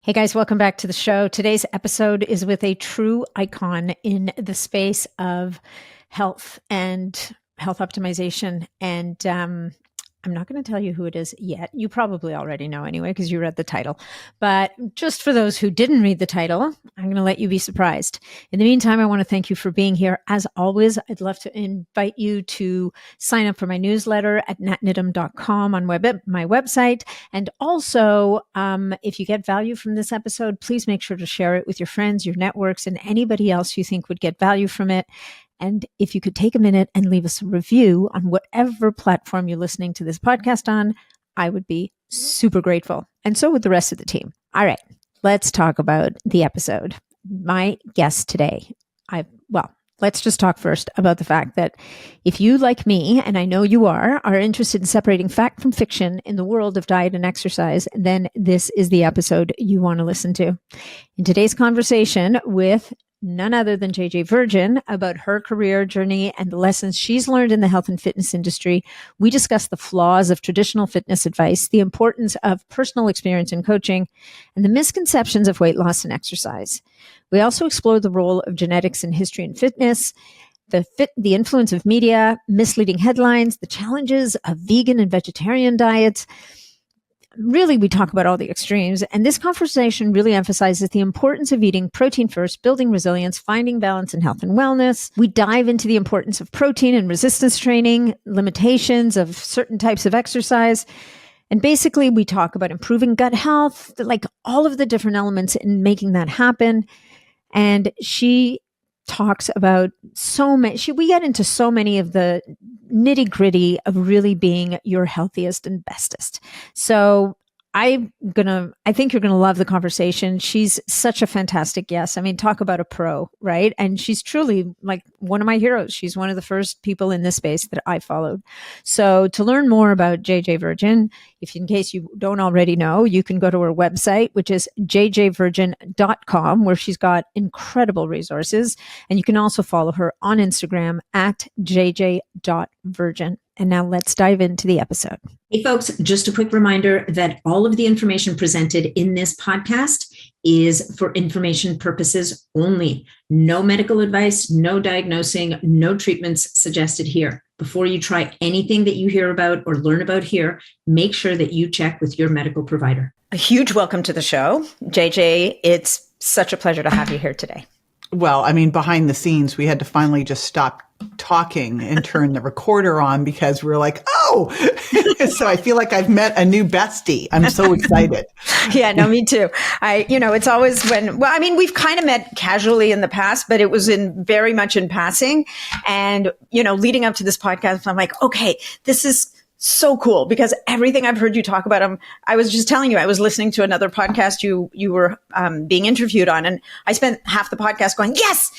Hey guys, welcome back to the show. Today's episode is with a true icon in the space of health and health optimization. And I'm not going to tell you who it is yet. You probably already know anyway, because you read the title. But just for those who didn't read the title, I'm going to let you be surprised. In the meantime, I want to thank you for being here. As always, I'd love to invite you to sign up for my newsletter at natnidham.com on my website. And also, if you get value from this episode, please make sure to share it with your friends, your networks, and anybody else you think would get value from it. And if you could take a minute and leave us a review on whatever platform you're listening to this podcast on, I would be super grateful. And so would the rest of the team. All right, let's talk about the episode. My guest today, let's just talk first about the fact that if you, like me, and I know you are interested in separating fact from fiction in the world of diet and exercise, then this is the episode you want to listen to. In today's conversation with none other than JJ Virgin about her career journey and the lessons she's learned in the health and fitness industry, we discuss the flaws of traditional fitness advice, the importance of personal experience in coaching, and the misconceptions of weight loss and exercise. We also explore the role of genetics in history and fitness, the influence of media, misleading headlines, the challenges of vegan and vegetarian diets. Really, we talk about all the extremes, and this conversation really emphasizes the importance of eating protein first, building resilience, finding balance in health and wellness. We dive into the importance of protein and resistance training, limitations of certain types of exercise, and basically we talk about improving gut health, like all of the different elements in making that happen. And she talks about we get into so many of the nitty gritty of really being your healthiest and bestest. So I think you're going to love the conversation. She's such a fantastic guest. I mean, talk about a pro, right? And she's truly like one of my heroes. She's one of the first people in this space that I followed. So to learn more about JJ Virgin, in case you don't already know, you can go to her website, which is jjvirgin.com, where she's got incredible resources. And you can also follow her on Instagram at jj.virgin. And now let's dive into the episode. Hey folks, just a quick reminder that all of the information presented in this podcast is for information purposes only. No medical advice, no diagnosing, no treatments suggested here. Before you try anything that you hear about or learn about here, make sure that you check with your medical provider. A huge welcome to the show. JJ, it's such a pleasure to have you here today. Well, I mean, behind the scenes, we had to finally just stop talking and turn the recorder on because we're like, oh, so I feel like I've met a new bestie. I'm so excited. Yeah, no, me too. It's always we've kind of met casually in the past, but it was very much in passing. And, leading up to this podcast, I'm like, okay, this is so cool because everything I've heard you talk about, I was just telling you, I was listening to another podcast you were being interviewed on, and I spent half the podcast going, yes,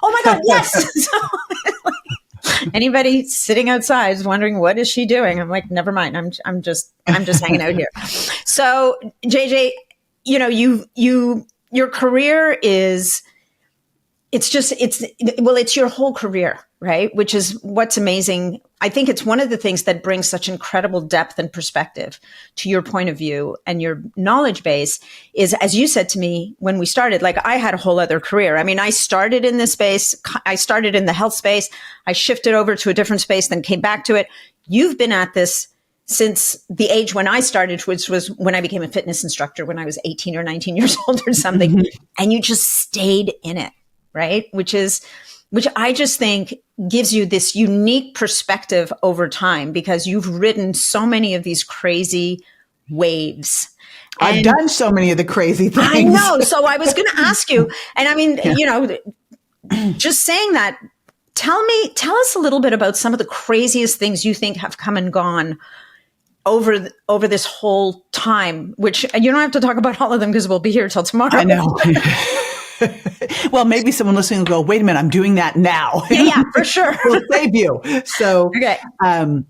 oh my God, yes. So, anybody sitting outside is wondering, what is she doing? I'm like, never mind. I'm just hanging out here. So JJ, your career it's your whole career, right? Which is what's amazing. I think it's one of the things that brings such incredible depth and perspective to your point of view and your knowledge base is, as you said to me when we started, like I had a whole other career. I mean, I started in this space. I started in the health space. I shifted over to a different space, then came back to it. You've been at this since the age when I started, which was when I became a fitness instructor when I was 18 or 19 years old or something. And you just stayed in it, right? Which I just think gives you this unique perspective over time because you've ridden so many of these crazy waves. I've done so many of the crazy things. I know. So I was going to ask you, and I mean, just saying that, tell us a little bit about some of the craziest things you think have come and gone over this whole time, which you don't have to talk about all of them because we'll be here till tomorrow. I know. Well, maybe someone listening will go, wait a minute, I'm doing that now. Yeah, for sure. We'll save you. So, okay. And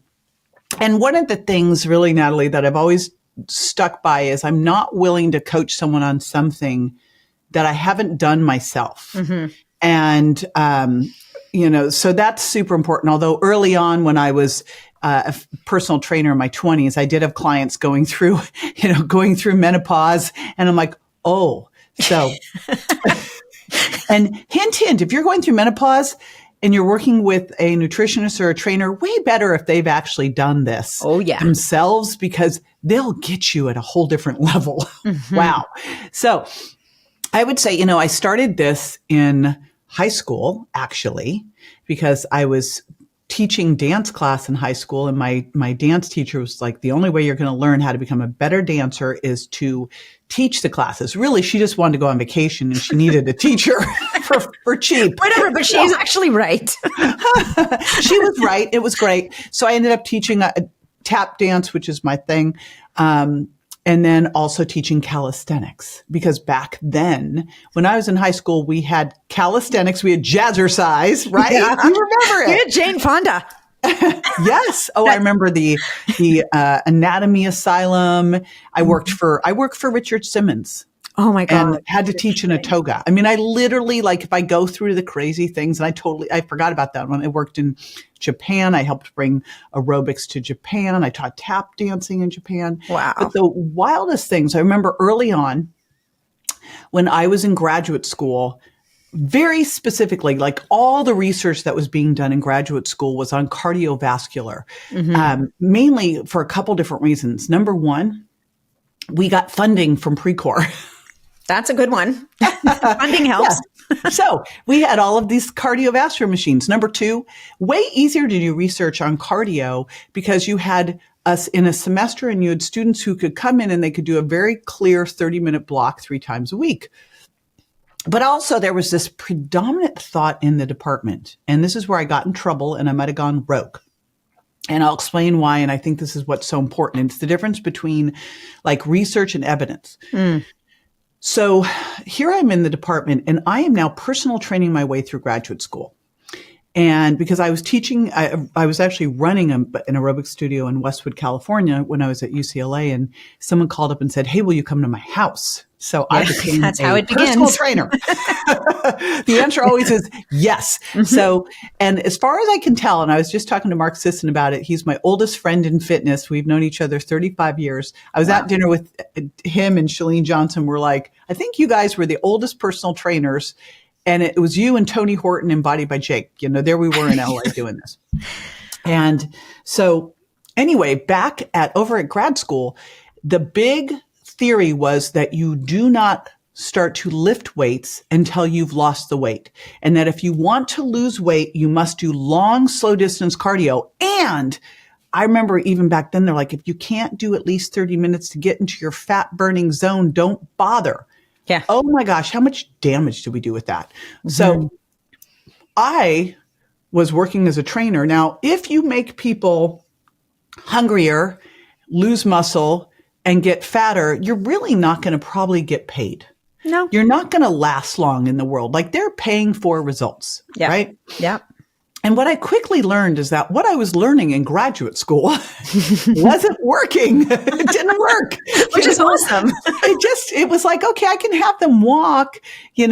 one of the things really, Natalie, that I've always stuck by is I'm not willing to coach someone on something that I haven't done myself. Mm-hmm. And, so that's super important. Although early on when I was a personal trainer in my 20s, I did have clients going through menopause, and I'm like, Oh, so, and hint, hint, if you're going through menopause and you're working with a nutritionist or a trainer, way better if they've actually done this themselves, because they'll get you at a whole different level. Wow. So I would say, I started this in high school, actually, because I was teaching dance class in high school. And my dance teacher was like, the only way you're going to learn how to become a better dancer is to teach the classes. Really, she just wanted to go on vacation and she needed a teacher for cheap. Whatever, but she's actually right. She was right. It was great. So I ended up teaching a tap dance, which is my thing. And then also teaching calisthenics, because back then, when I was in high school, we had calisthenics, we had jazzercise, right? Yeah. You remember it? We had Jane Fonda. Yes. Oh, I remember the Anatomy Asylum. I worked for Richard Simmons. Oh my God. And had to teach in a toga. I mean, I literally, like, if I go through the crazy things, and I forgot about that one. I worked in Japan. I helped bring aerobics to Japan. I taught tap dancing in Japan. Wow. But the wildest things, I remember early on when I was in graduate school, very specifically, like all the research that was being done in graduate school was on cardiovascular, mainly for a couple different reasons. Number one, we got funding from Precor. That's a good one. Funding helps. Yeah. So we had all of these cardiovascular machines. Number two, way easier to do research on cardio because you had us in a semester and you had students who could come in and they could do a very clear 30-minute block 3 times a week. But also there was this predominant thought in the department, and this is where I got in trouble and I might have gone rogue. And I'll explain why. And I think this is what's so important. It's the difference between like research and evidence. So here I'm in the department and I am now personal training my way through graduate school. And because I was teaching, I was actually running an aerobic studio in Westwood, California when I was at UCLA, and someone called up and said, "Hey, will you come to my house?" So I became that's how it personal begins. trainer. The answer always is yes. So, and as far as I can tell, and I was just talking to Mark Sisson about it, he's my oldest friend in fitness. We've known each other 35 years. I was at dinner with him and Shalene Johnson. We're like, I think you guys were the oldest personal trainers. And it was you and Tony Horton embodied by Jake. You know, there we were in LA doing this. And so anyway, over at grad school, the big theory was that you do not start to lift weights until you've lost the weight. And that if you want to lose weight, you must do long, slow distance cardio. And I remember even back then, they're like, if you can't do at least 30 minutes to get into your fat burning zone, don't bother. Yeah. Oh my gosh, how much damage did we do with that? So I was working as a trainer. Now, if you make people hungrier, lose muscle, and get fatter, you're really not going to probably get paid. No. You're not going to last long in the world. Like they're paying for results, right? Yeah. And what I quickly learned is that what I was learning in graduate school wasn't working. It didn't work. Which is awesome. It was like, okay, I can have them walk, and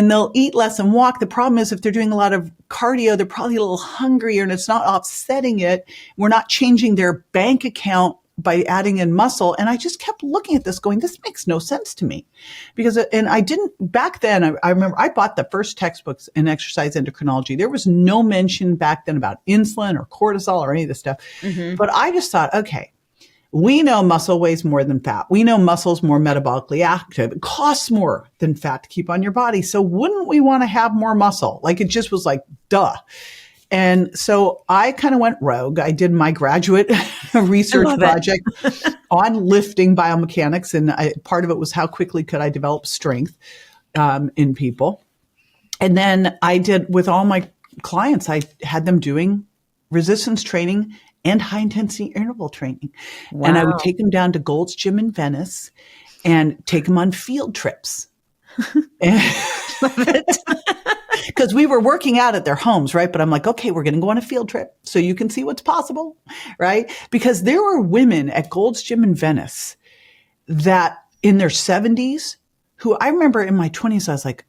they'll eat less and walk. The problem is if they're doing a lot of cardio, they're probably a little hungrier and it's not offsetting it. We're not changing their bank account by adding in muscle. And I just kept looking at this going, this makes no sense to me and I didn't back then. I remember I bought the first textbooks in exercise endocrinology. There was no mention back then about insulin or cortisol or any of this stuff. But I just thought, okay, we know muscle weighs more than fat. We know muscle's more metabolically active. It costs more than fat to keep on your body. So wouldn't we want to have more muscle? Like it just was like, duh. And so I kind of went rogue. I did my graduate research project on lifting biomechanics. And part of it was how quickly could I develop strength in people. And then I did with all my clients, I had them doing resistance training and high intensity interval training. Wow. And I would take them down to Gold's Gym in Venice and take them on field trips. Love it. Because we were working out at their homes, right? But I'm like, okay, we're going to go on a field trip so you can see what's possible, right? Because there were women at Gold's Gym in Venice that in their 70s, who I remember in my 20s, I was like,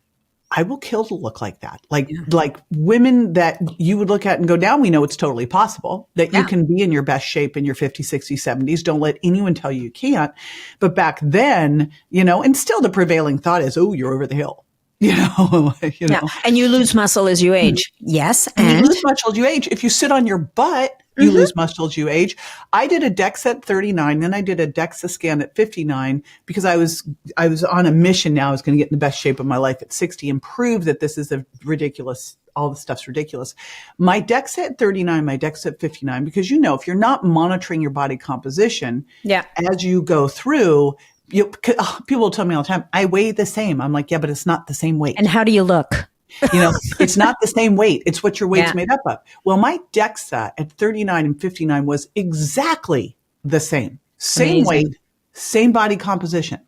I will kill to look like that. Like women that you would look at and go, now we know it's totally possible that you can be in your best shape in your 50s, 60s, 70s. Don't let anyone tell you you can't. But back then, and still the prevailing thought is, oh, you're over the hill. Yeah. And you lose muscle as you age. Yes. And you lose muscle as you age. If you sit on your butt, you lose muscle as you age. I did a DEXA at 39, then I did a DEXA scan at 59 because I was on a mission now. I was going to get in the best shape of my life at 60 and prove that this is all the stuff's ridiculous. My DEXA at 39, my DEXA at 59, because if you're not monitoring your body composition as you go through, people will tell me all the time, I weigh the same. I'm like, yeah, but it's not the same weight. And how do you look? It's not the same weight. It's what your weight's made up of. Well, my DEXA at 39 and 59 was exactly the same. Same weight, same body composition.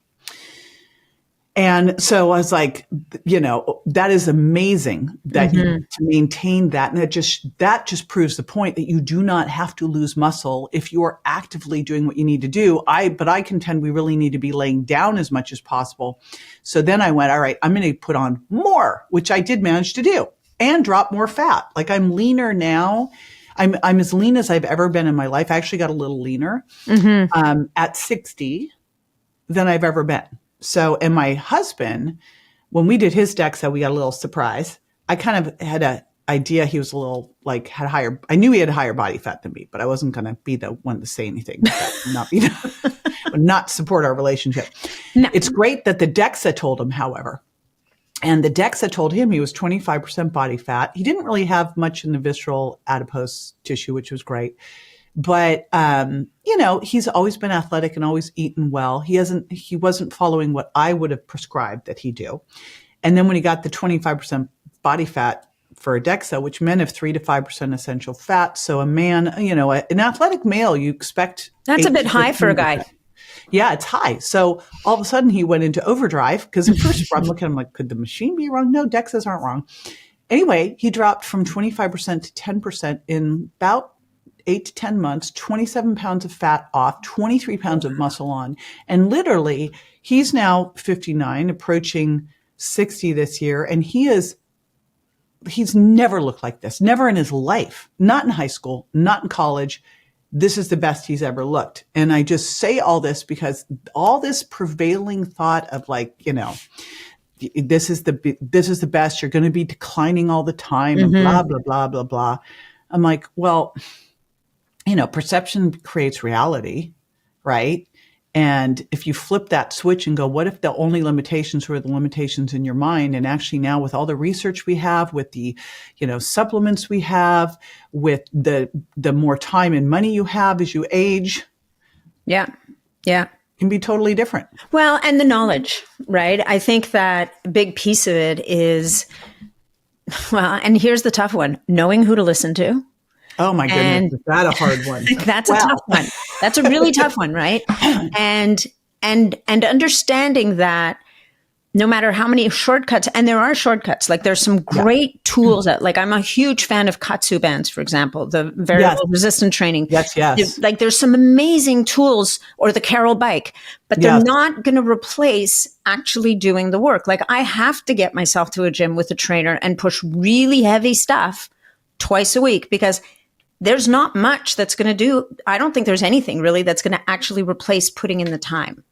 And so I was like, that is amazing that to maintain that. And that just proves the point that you do not have to lose muscle if you're actively doing what you need to do. But I contend we really need to be laying down as much as possible. So then I went, all right, I'm going to put on more, which I did manage to do, and drop more fat. Like I'm leaner now. I'm as lean as I've ever been in my life. I actually got a little leaner at 60 than I've ever been. So, and my husband, when we did his DEXA, we got a little surprise. I kind of had an idea he was a little I knew he had higher body fat than me, but I wasn't going to be the one to say anything, not support our relationship. No. It's great that the DEXA told him, however, and the DEXA told him he was 25% body fat. He didn't really have much in the visceral adipose tissue, which was great. But, he's always been athletic and always eaten well. He wasn't following what I would have prescribed that he do. And then when he got the 25% body fat for a DEXA, which men have 3 to 5% essential fat. So a man, an athletic male, you expect. That's a bit high for a guy. Yeah, it's high. So all of a sudden he went into overdrive because at first I'm looking at him like, could the machine be wrong? No, DEXAs aren't wrong. Anyway, he dropped from 25% to 10% in about 8 to 10 months, 27 pounds of fat off, 23 pounds of muscle on. And literally, he's now 59, approaching 60 this year. And he's never looked like this, never in his life, not in high school, not in college. This is the best he's ever looked. And I just say all this because all this prevailing thought of this is the best, you're going to be declining all the time and blah, blah, blah, blah, blah. I'm like, well, perception creates reality, right? And if you flip that switch and go, what if the only limitations were the limitations in your mind? And actually now with all the research we have, with the, supplements we have, with the more time and money you have as you age. Yeah. Can be totally different. Well, and the knowledge, right? I think that a big piece of it is, and here's the tough one, knowing who to listen to. Oh my goodness, is that a hard one? That's a tough one. That's a really tough one, right? And understanding that no matter how many shortcuts, and there are shortcuts, like there's some great tools that, like I'm a huge fan of Katsu bands, for example, the variable resistant training. Yes. Like there's some amazing tools, or the Carol bike, but they're not going to replace actually doing the work. Like I have to get myself to a gym with a trainer and push really heavy stuff twice a week, because there's not much that's going to do. I don't think there's anything really that's going to actually replace putting in the time.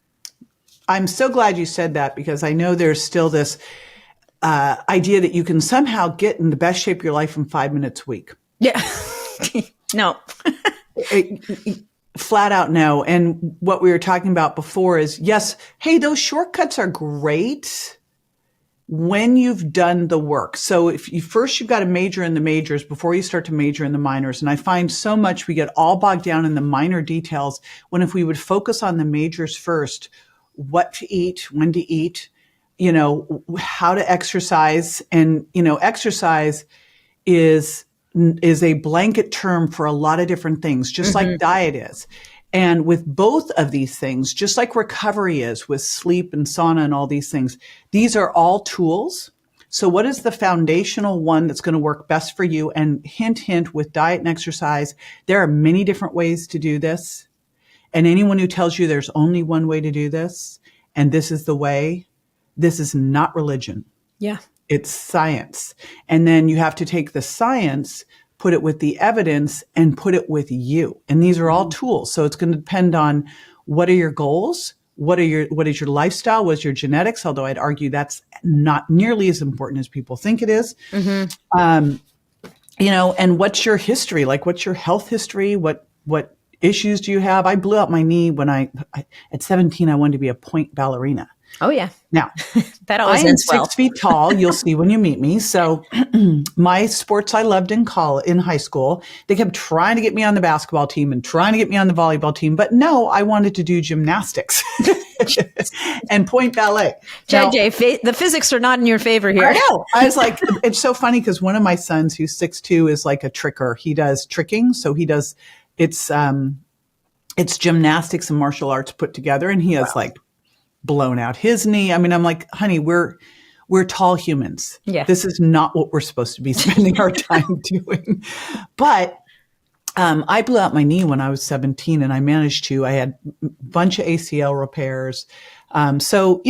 I'm so glad you said that, because I know there's still this idea that you can somehow get in the best shape of your life in 5 minutes a week. Yeah. No. Flat out no. And what we were talking about before is, yes, hey, those shortcuts are great when you've done the work. So if you've got to major in the majors before you start to major in the minors. And I find so much we get all bogged down in the minor details, when if we would focus on the majors first, what to eat, when to eat, how to exercise. And, exercise is a blanket term for a lot of different things, just like diet is. And with both of these things, just like recovery is with sleep and sauna and all these things, these are all tools. So what is the foundational one that's going to work best for you? And hint, hint, with diet and exercise, there are many different ways to do this. And anyone who tells you there's only one way to do this, and this is the way, this is not religion. Yeah. It's science. And then you have to take the science, put it with the evidence, and put it with you. And these are all tools. So it's going to depend on what are your goals? What is your lifestyle? What's your genetics? Although I'd argue that's not nearly as important as people think it is. And what's your history? Like, what's your health history? What issues do you have? I blew out my knee when at 17, I wanted to be a point ballerina. Oh yeah. Now, that always I am ends well. 6 feet tall. You'll see when you meet me. So my sports I loved in high school, they kept trying to get me on the basketball team and trying to get me on the volleyball team. But no, I wanted to do gymnastics and point ballet. JJ, the physics are not in your favor here. I know. I was like, it's so funny because one of my sons who's 6'2" is like a tricker. He does tricking. So it's gymnastics and martial arts put together. And he has like blown out his knee. I mean, I'm like, honey, we're tall humans. Yeah. This is not what we're supposed to be spending our time doing. But I blew out my knee when I was 17 and I had a bunch of ACL repairs. So,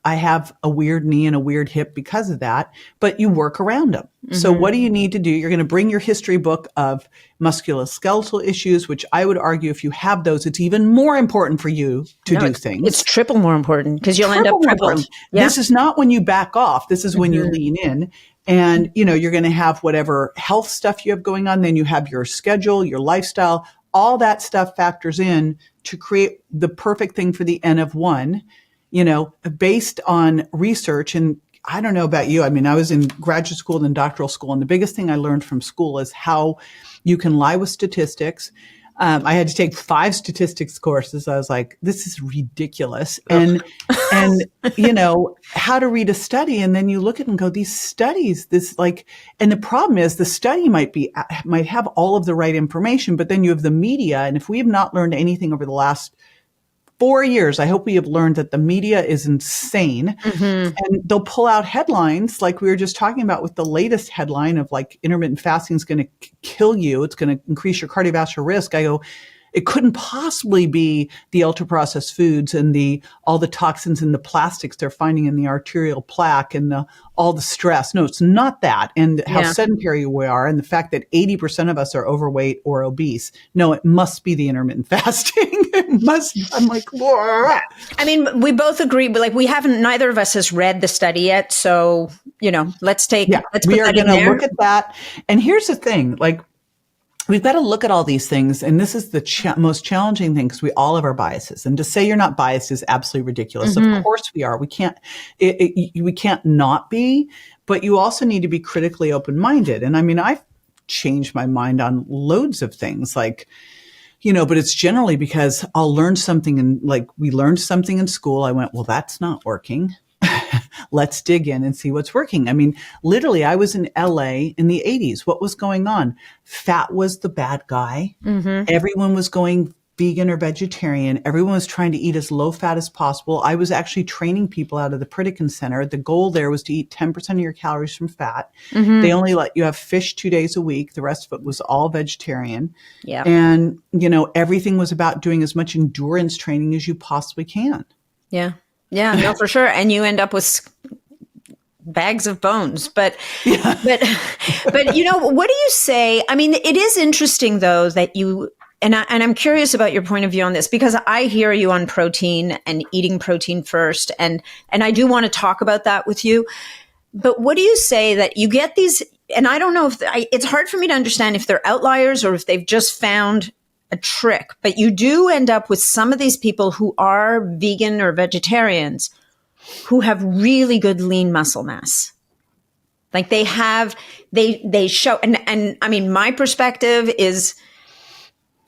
I have a weird knee and a weird hip because of that, but you work around them. Mm-hmm. So what do you need to do? You're going to bring your history book of musculoskeletal issues, which I would argue if you have those, it's even more important for you to do things. It's triple more important because you'll end up crippled. Yeah? This is not when you back off. This is when you lean in. And, you're going to have whatever health stuff you have going on. Then you have your schedule, your lifestyle, all that stuff factors in to create the perfect thing for the N of one. Based on research. And I don't know about you. I mean, I was in graduate school and doctoral school. And the biggest thing I learned from school is how you can lie with statistics. I had to take 5 statistics courses. I was like, this is ridiculous. And how to read a study. And then you look at it and go, these studies, and the problem is the study might have all of the right information, but then you have the media. And if we have not learned anything over the last 4 years, I hope we have learned that the media is insane. Mm-hmm. And they'll pull out headlines like we were just talking about with the latest headline of like intermittent fasting is going to kill you. It's going to increase your cardiovascular risk. I go, it couldn't possibly be the ultra processed foods and all the toxins and the plastics they're finding in the arterial plaque and all the stress. No, it's not that. And how sedentary we are and the fact that 80% of us are overweight or obese. No, it must be the intermittent fasting. It must. I'm like, whoa. I mean, we both agree, but neither of us has read the study yet. So, let's put that in there. We are going to look at that. And here's the thing, we've got to look at all these things. And this is the most challenging thing because we all have our biases. And to say you're not biased is absolutely ridiculous. Mm-hmm. Of course we are. We can't not be, but you also need to be critically open-minded. And I mean, I've changed my mind on loads of things but it's generally because I'll learn something we learned something in school. I went, well, that's not working. Let's dig in and see what's working. I mean, literally, I was in LA in the 80s. What was going on? Fat was the bad guy. Mm-hmm. Everyone was going vegan or vegetarian. Everyone was trying to eat as low fat as possible. I was actually training people out of the Prebiotic Center. The goal there was to eat 10% of your calories from fat. Mm-hmm. They only let you have fish 2 days a week. The rest of it was all vegetarian. Yeah. And, everything was about doing as much endurance training as you possibly can. Yeah. Yeah, no, for sure. And you end up with bags of bones. But what do you say? I mean, it is interesting though that and I'm curious about your point of view on this because I hear you on protein and eating protein first. And I do want to talk about that with you. But what do you say that you get these, and I don't know it's hard for me to understand if they're outliers or if they've just found a trick, but you do end up with some of these people who are vegan or vegetarians who have really good lean muscle mass. Like they show, and I mean, my perspective is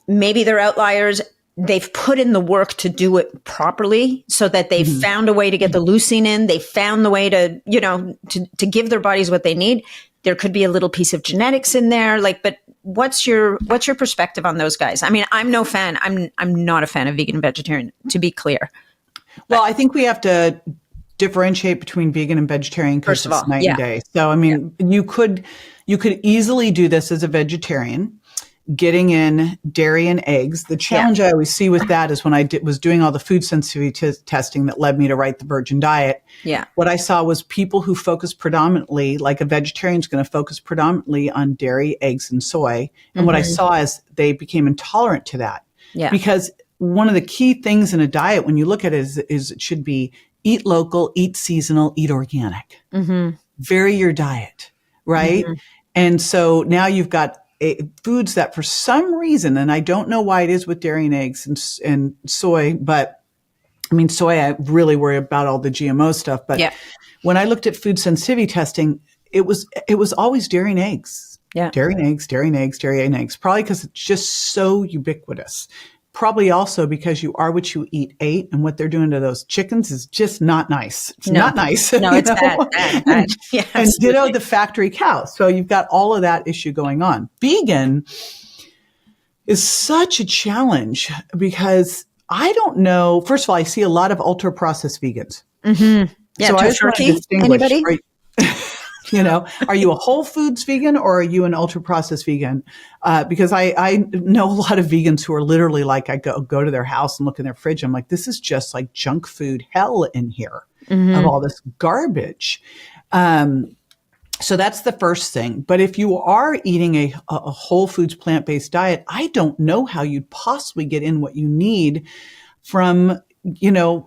maybe they're outliers. They've put in the work to do it properly so that they've found a way to get the leucine in. They found the way to, to give their bodies what they need. There could be a little piece of genetics in there, but what's your perspective on those guys? I mean, I'm no fan. I'm not a fan of vegan and vegetarian, to be clear. Well, I think we have to differentiate between vegan and vegetarian because it's night and day. So, I mean, you could easily do this as a vegetarian getting in dairy and eggs. The challenge I always see with that is when I was doing all the food sensitivity testing that led me to write the Virgin Diet. Yeah. What I saw was people who focus predominantly, like a vegetarian is going to focus predominantly on dairy, eggs, and soy. And what I saw is they became intolerant to that. Yeah. Because one of the key things in a diet, when you look at it, is it should be eat local, eat seasonal, eat organic. Vary your diet, right? And so now you've got foods that for some reason, and I don't know why it is with dairy and eggs and soy, but I mean, soy, I really worry about all the GMO stuff. But when I looked at food sensitivity testing, it was always dairy and eggs. Yeah. Dairy and eggs, dairy and eggs, dairy and eggs, probably because it's just so ubiquitous. Probably also because you are what you ate, and what they're doing to those chickens is just not nice. It's not nice. No, it's bad. Yeah, and ditto the factory cows. So you've got all of that issue going on. Vegan is such a challenge because I don't know. First of all, I see a lot of ultra processed vegans. Yeah, so I turkey. Anybody? Right? Are you a whole foods vegan or are you an ultra processed vegan? Because I know a lot of vegans who are literally like, I go to their house and look in their fridge. I'm like, this is just like junk food hell in here of all this garbage. So that's the first thing. But if you are eating a whole foods plant-based diet, I don't know how you'd possibly get in what you need from,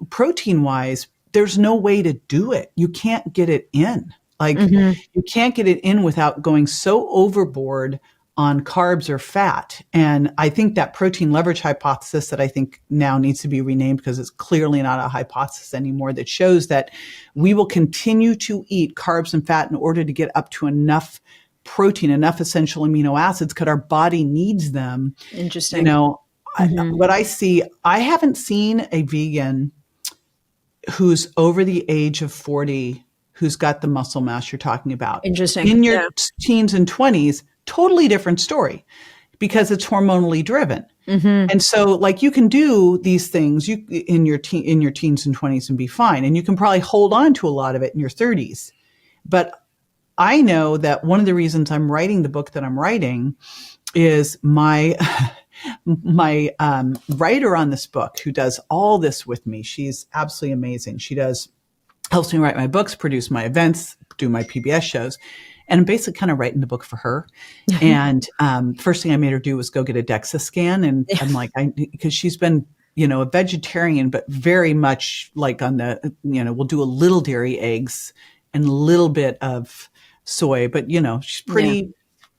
protein wise. There's no way to do it. You can't get it in. Like you can't get it in without going so overboard on carbs or fat. And I think that protein leverage hypothesis that I think now needs to be renamed because it's clearly not a hypothesis anymore, that shows that we will continue to eat carbs and fat in order to get up to enough protein, enough essential amino acids, because our body needs them. Interesting. What I see, I haven't seen a vegan who's over the age of 40 who's got the muscle mass you're talking about. Interesting. In your teens and 20s, totally different story because it's hormonally driven. And so like you can do these things in your teens and 20s and be fine. And you can probably hold on to a lot of it in your 30s. But I know that one of the reasons I'm writing the book that I'm writing is my writer on this book who does all this with me. She's absolutely amazing. She helps me write my books, produce my events, do my PBS shows. And I'm basically kind of writing the book for her. And first thing I made her do was go get a DEXA scan. And I'm like, because she's been, a vegetarian, but very much like on the, we'll do a little dairy, eggs, and a little bit of soy. But, she's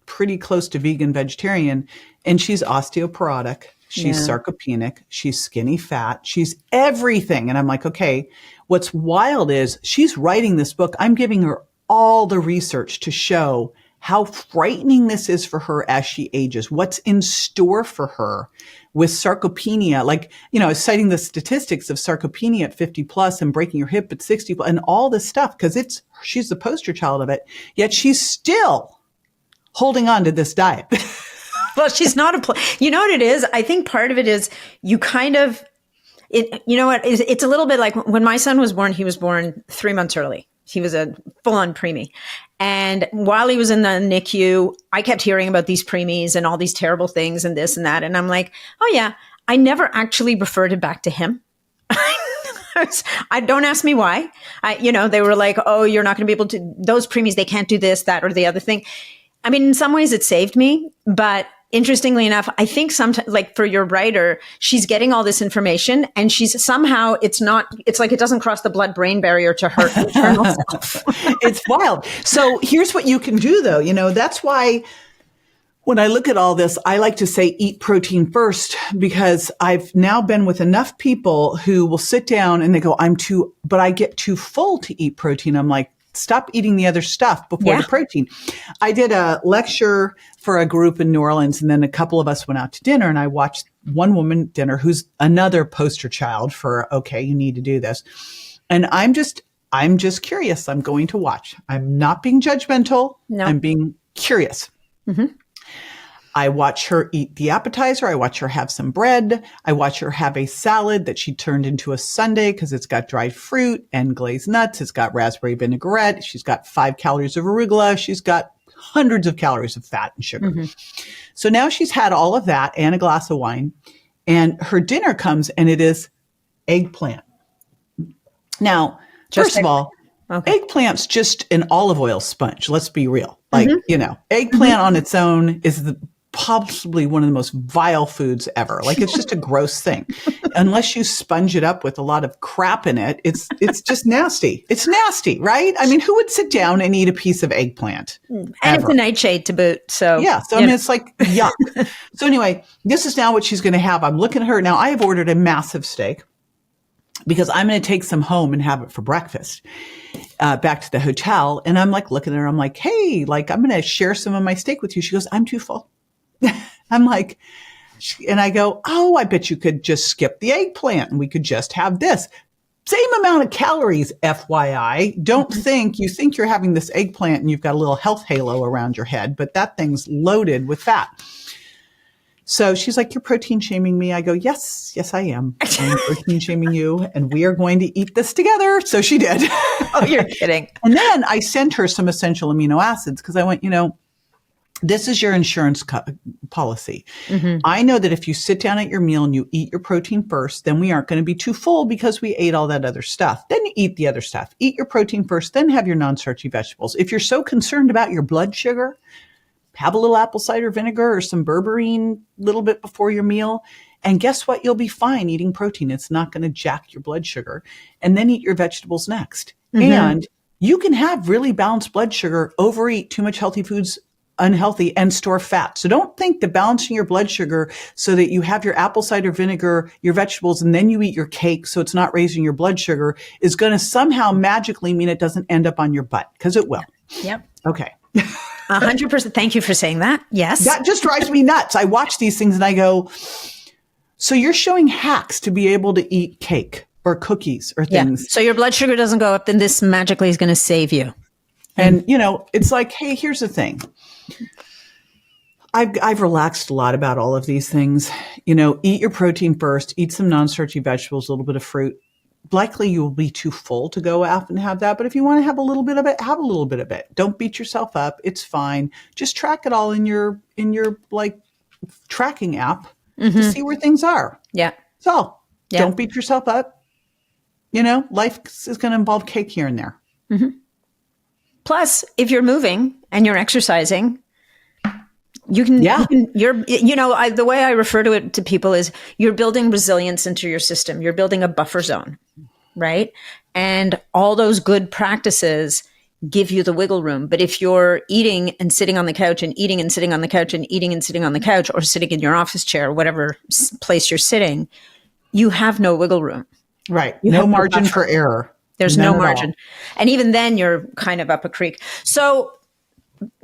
pretty close to vegan vegetarian. And she's osteoporotic. She's sarcopenic. She's skinny fat. She's everything. And I'm like, okay, what's wild is she's writing this book. I'm giving her all the research to show how frightening this is for her as she ages, what's in store for her with sarcopenia. Like, I was citing the statistics of sarcopenia at 50 plus and breaking your hip at 60 plus and all this stuff because she's the poster child of it. Yet she's still holding on to this diet. Well, she's not you know what it is? I think part of it is you kind of, it's a little bit like when my son was born, he was born 3 months early. He was a full-on preemie. And while he was in the NICU, I kept hearing about these preemies and all these terrible things and this and that. And I'm like, oh yeah, I never actually referred it back to him. I don't ask me why. They were like, oh, you're not going to be able to, those preemies, they can't do this, that, or the other thing. I mean, in some ways it saved me, but interestingly enough, I think sometimes, like for your writer, she's getting all this information and she's somehow, it's like it doesn't cross the blood-brain barrier to her internal self. It's wild. So here's what you can do though. That's why when I look at all this, I like to say eat protein first because I've now been with enough people who will sit down and they go, but I get too full to eat protein. I'm like, stop eating the other stuff before the protein. I did a lecture for a group in New Orleans, and then a couple of us went out to dinner, and I watched one woman at dinner who's another poster child for, okay, you need to do this. And I'm just curious. I'm going to watch. I'm not being judgmental. No. I'm being curious. I watch her eat the appetizer. I watch her have some bread. I watch her have a salad that she turned into a sundae because it's got dried fruit and glazed nuts. It's got raspberry vinaigrette. She's got 5 calories of arugula. She's got hundreds of calories of fat and sugar. So now she's had all of that and a glass of wine, and her dinner comes and it is eggplant. Now, first of all, eggplant's just an olive oil sponge. Let's be real. Like, eggplant on its own is possibly one of the most vile foods ever. Like, it's just a gross thing. Unless you sponge it up with a lot of crap in it, it's just nasty. It's nasty, right? I mean, who would sit down and eat a piece of eggplant? And it's a nightshade to boot. So yeah. So I mean, it's like yuck. So anyway, this is now what she's going to have. I'm looking at her now. I have ordered a massive steak because I'm going to take some home and have it for breakfast. Back to the hotel. And I'm like looking at her. I'm like, hey, like, I'm going to share some of my steak with you. She goes, I'm too full. I'm like, and I go, oh, I bet you could just skip the eggplant and we could just have this. Same amount of calories, FYI. Don't think you're having this eggplant and you've got a little health halo around your head, but that thing's loaded with fat. So she's like, you're protein shaming me. I go, yes, I am. I'm protein shaming you and we are going to eat this together. So she did. Oh, you're kidding. And then I sent her some essential amino acids because I went, this is your insurance policy. I know that if you sit down at your meal and you eat your protein first, then we aren't going to be too full because we ate all that other stuff. Then you eat the other stuff. Eat your protein first, then have your non-starchy vegetables. If you're so concerned about your blood sugar, have a little apple cider vinegar or some berberine a little bit before your meal. And guess what? You'll be fine eating protein. It's not going to jack your blood sugar. And then eat your vegetables next. And you can have really balanced blood sugar, overeat too much healthy foods, unhealthy, and store fat. So don't think that balancing your blood sugar so that you have your apple cider vinegar, your vegetables, and then you eat your cake so it's not raising your blood sugar is going to somehow magically mean it doesn't end up on your butt, because it will. Yep. Okay. 100%. Thank you for saying that. Yes. That just drives me nuts. I watch these things and I go, so you're showing hacks to be able to eat cake or cookies or things. Yeah. So your blood sugar doesn't go up, then this magically is going to save you. And, it's like, hey, here's the thing. I've relaxed a lot about all of these things. Eat your protein first, eat some non-starchy vegetables, a little bit of fruit. Likely you will be too full to go out and have that. But if you want to have a little bit of it, have a little bit of it. Don't beat yourself up. It's fine. Just track it all in your like tracking app to see where things are. Yeah. That's all. Yeah. Don't beat yourself up. Life is going to involve cake here and there. Plus, if you're moving and you're exercising, the way I refer to it to people is you're building resilience into your system. You're building a buffer zone, right? And all those good practices give you the wiggle room. But if you're eating and sitting on the couch and eating and sitting on the couch and eating and sitting on the couch or sitting in your office chair, whatever place you're sitting, you have no wiggle room. Right. No margin for error. There's no margin. And even then you're kind of up a creek. So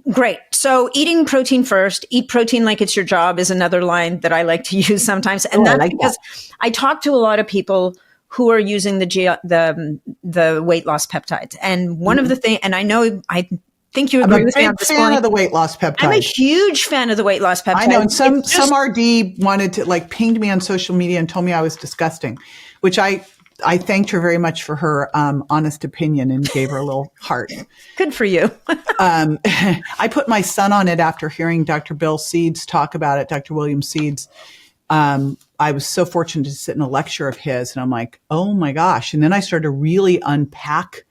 great. So eating protein first, eat protein like it's your job is another line that I like to use sometimes. And that's because I talk to a lot of people who are using the weight loss peptides. And one of the things, and I think you agree with me on this point. I'm a big fan of the weight loss peptide. I'm a huge fan of the weight loss peptide. I know. And some RD wanted to pinged me on social media and told me I was disgusting, which I thanked her very much for her honest opinion and gave her a little heart. Good for you. I put my son on it after hearing Dr. Bill Seeds talk about it, Dr. William Seeds. I was so fortunate to sit in a lecture of his, and I'm like, oh my gosh. And then I started to really unpack